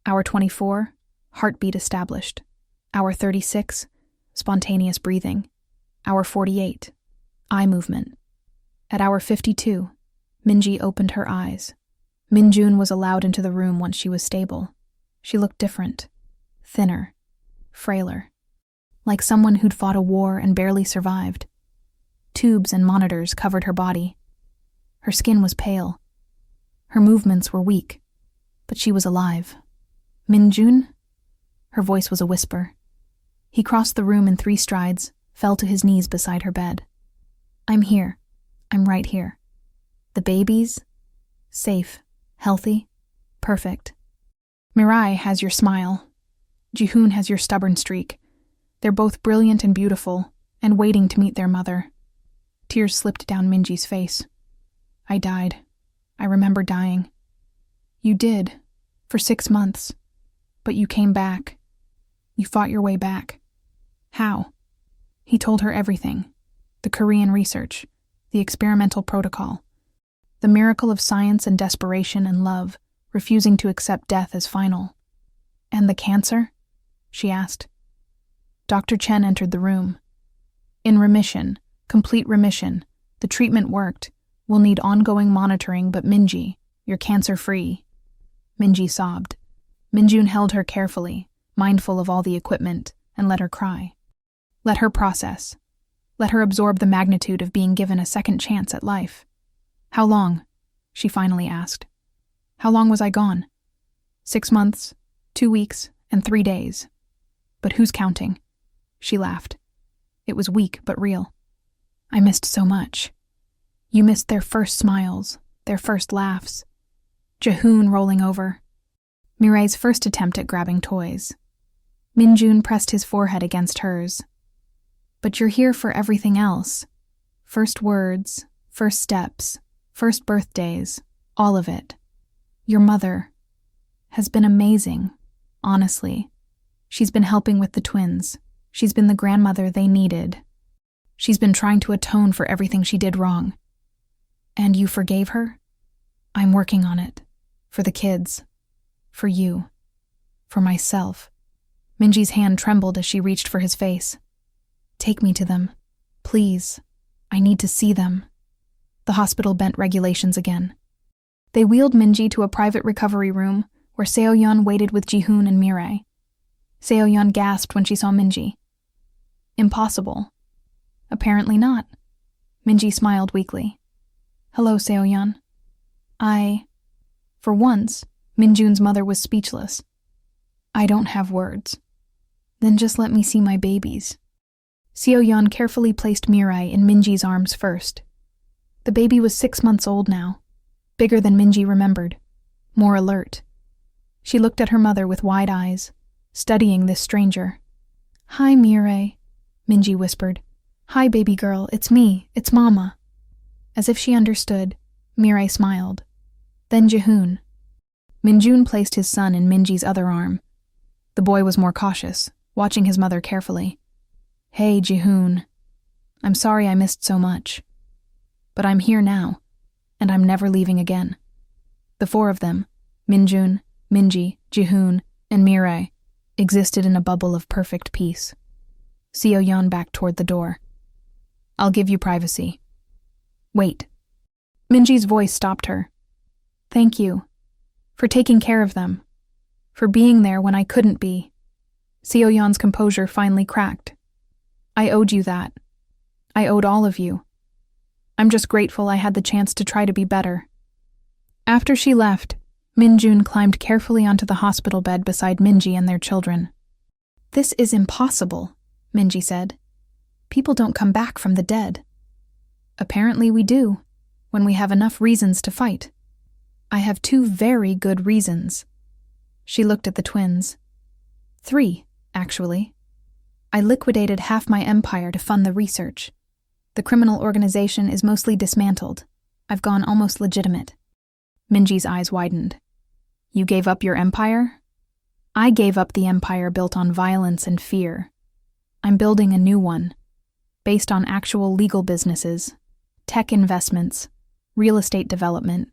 Hour 24, heartbeat established. Hour 36, spontaneous breathing. Hour 48, eye movement. At hour 52, Minji opened her eyes. Minjun was allowed into the room once she was stable. She looked different, thinner, frailer, like someone who'd fought a war and barely survived. Tubes and monitors covered her body. Her skin was pale. Her movements were weak, but she was alive. Minjun? Her voice was a whisper. He crossed the room in 3 strides, fell to his knees beside her bed. I'm here. I'm right here. The babies? Safe, healthy, perfect. Mirai has your smile. Jihoon has your stubborn streak. They're both brilliant and beautiful, and waiting to meet their mother. Tears slipped down Minji's face. I died. I remember dying. You did, for 6 months. But you came back. You fought your way back. How? He told her everything. The Korean research, the experimental protocol, the miracle of science and desperation and love, refusing to accept death as final. And the cancer? She asked. Dr. Chen entered the room. In remission, complete remission. The treatment worked. We'll need ongoing monitoring, but Minji, you're cancer-free. Minji sobbed. Minjun held her carefully, mindful of all the equipment, and let her cry. Let her process. Let her absorb the magnitude of being given a second chance at life. How long? She finally asked. How long was I gone? 6 months, 2 weeks, and 3 days. But who's counting? She laughed. It was weak but real. I missed so much. You missed their first smiles, their first laughs. Jihoon rolling over. Mirai's first attempt at grabbing toys. Minjun pressed his forehead against hers. But you're here for everything else. First words, first steps, first birthdays, all of it. Your mother has been amazing, honestly. She's been helping with the twins. She's been the grandmother they needed. She's been trying to atone for everything she did wrong. And you forgave her? I'm working on it. For the kids. For you. For myself. Minji's hand trembled as she reached for his face. Take me to them. Please. I need to see them. The hospital bent regulations again. They wheeled Minji to a private recovery room where Seoyeon waited with Jihoon and Mirai. Seoyeon gasped when she saw Minji. Impossible. Apparently not. Minji smiled weakly. Hello, Seoyeon. For once, Minjun's mother was speechless. I don't have words. Then just let me see my babies. Seoyeon carefully placed Mirai in Minji's arms first. The baby was 6 months old now, bigger than Minji remembered, more alert. She looked at her mother with wide eyes, studying this stranger. Hi, Mirai, Minji whispered. Hi, baby girl, it's me, it's Mama. As if she understood, Mirai smiled. Then Jihoon. Minjun placed his son in Minji's other arm. The boy was more cautious, watching his mother carefully. Hey, Jihoon. I'm sorry I missed so much. But I'm here now, and I'm never leaving again. The 4 of them, Minjun, Minji, Jihoon, and Mirai, existed in a bubble of perfect peace. Seoyeon backed toward the door. I'll give you privacy. Wait. Minji's voice stopped her. Thank you. For taking care of them. For being there when I couldn't be. Seoyeon's composure finally cracked. I owed you that. I owed all of you. I'm just grateful I had the chance to try to be better. After she left, Minjun climbed carefully onto the hospital bed beside Minji and their children. This is impossible, Minji said. People don't come back from the dead. Apparently we do, when we have enough reasons to fight. I have 2 very good reasons. She looked at the twins. 3, actually. I liquidated half my empire to fund the research. The criminal organization is mostly dismantled. I've gone almost legitimate. Minji's eyes widened. You gave up your empire? I gave up the empire built on violence and fear. I'm building a new one, based on actual legal businesses, tech investments, real estate development,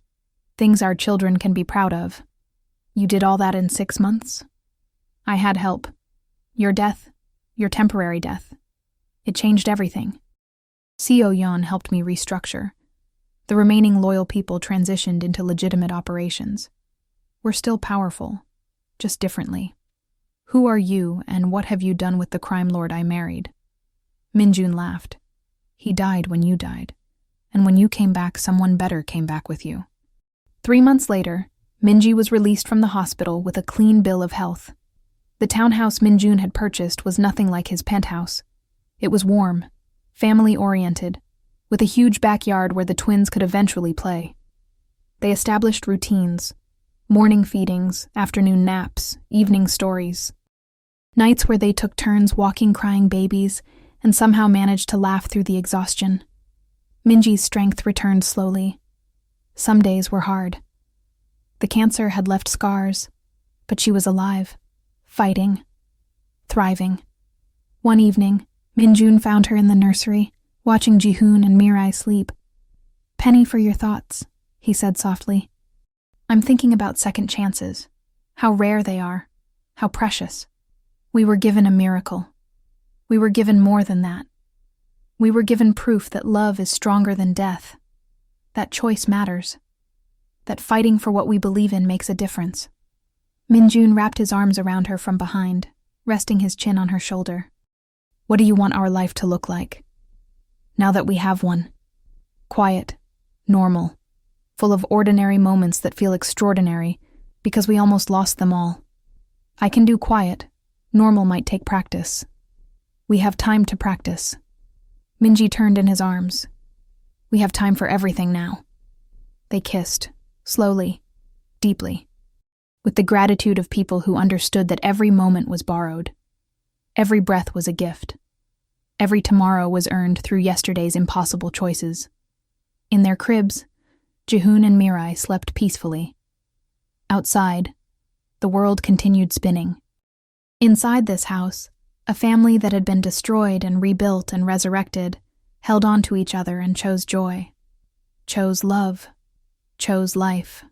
things our children can be proud of. You did all that in 6 months? I had help. Your death, your temporary death. It changed everything. Seoyeon helped me restructure. The remaining loyal people transitioned into legitimate operations. We're still powerful, just differently. Who are you, and what have you done with the crime lord I married? Minjun laughed. He died when you died. And when you came back, someone better came back with you. 3 months later, Minji was released from the hospital with a clean bill of health. The townhouse Minjun had purchased was nothing like his penthouse. It was warm, family-oriented, with a huge backyard where the twins could eventually play. They established routines: morning feedings, afternoon naps, evening stories. Nights where they took turns walking crying babies and somehow managed to laugh through the exhaustion. Minji's strength returned slowly. Some days were hard. The cancer had left scars, but she was alive, fighting, thriving. One evening, Minjun found her in the nursery, watching Jihoon and Mirai sleep. "Penny for your thoughts," he said softly. "I'm thinking about second chances, how rare they are, how precious. We were given a miracle. We were given more than that. We were given proof that love is stronger than death, that choice matters, that fighting for what we believe in makes a difference." Minjun wrapped his arms around her from behind, resting his chin on her shoulder. "What do you want our life to look like? Now that we have one. Quiet, normal, full of ordinary moments that feel extraordinary because we almost lost them all. I can do quiet. Normal might take practice. We have time to practice." Minji turned in his arms. "We have time for everything now." They kissed, slowly, deeply, with the gratitude of people who understood that every moment was borrowed. Every breath was a gift. Every tomorrow was earned through yesterday's impossible choices. In their cribs, Jihoon and Mirai slept peacefully. Outside, the world continued spinning. Inside this house, a family that had been destroyed and rebuilt and resurrected held on to each other and chose joy, chose love, chose life.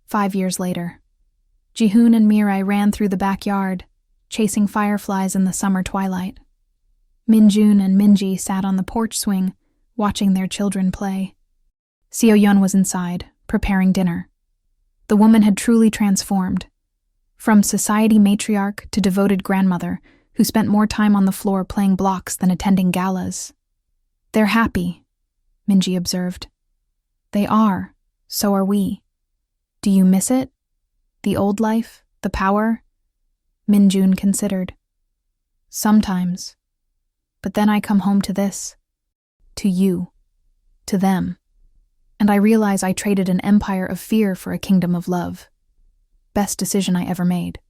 5 years later, Jihoon and Mirai ran through the backyard, chasing fireflies in the summer twilight. Minjun and Minji sat on the porch swing, watching their children play. Seo-yeon was inside, preparing dinner. The woman had truly transformed. From society matriarch to devoted grandmother, who spent more time on the floor playing blocks than attending galas. "They're happy," Minji observed. "They are. So are we. Do you miss it? The old life? The power?" Minjun considered. "Sometimes. But then I come home to this. To you. To them. And I realize I traded an empire of fear for a kingdom of love. Best decision I ever made.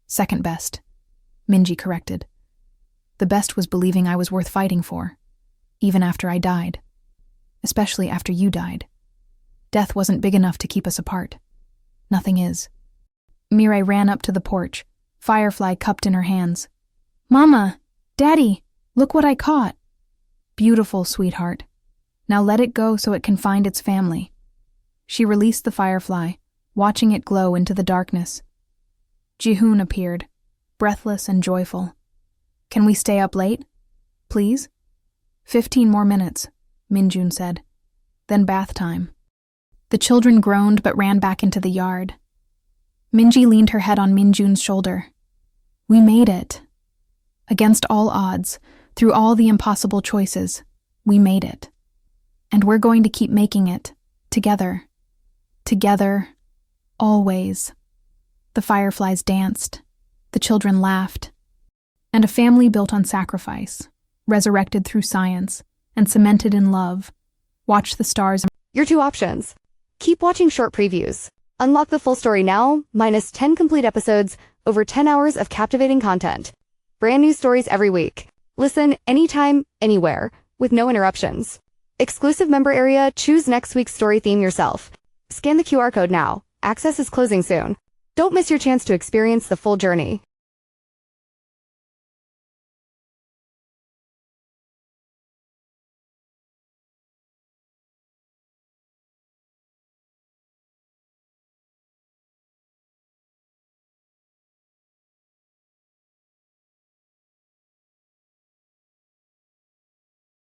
Second best," Minji corrected. "The best was believing I was worth fighting for, even after I died. Especially after you died. Death wasn't big enough to keep us apart. Nothing is." Mirai ran up to the porch, firefly cupped in her hands. "Mama! Daddy! Look what I caught!" "Beautiful, sweetheart. Now let it go so it can find its family." She released the firefly, watching it glow into the darkness. Jihoon appeared, breathless and joyful. "Can we stay up late? Please?" 15 more minutes, Minjun said. "Then bath time." The children groaned but ran back into the yard. Minji leaned her head on Minjun's shoulder. "We made it. Against all odds, through all the impossible choices, we made it. And we're going to keep making it, together. Together, always." The fireflies danced. The children laughed. And a family built on sacrifice, resurrected through science, and cemented in love, watched the stars. Your 2 options. Keep watching short previews. Unlock the full story now, minus 10 complete episodes, over 10 hours of captivating content. Brand new stories every week. Listen anytime, anywhere, with no interruptions. Exclusive member area, choose next week's story theme yourself. Scan the QR code now. Access is closing soon. Don't miss your chance to experience the full journey.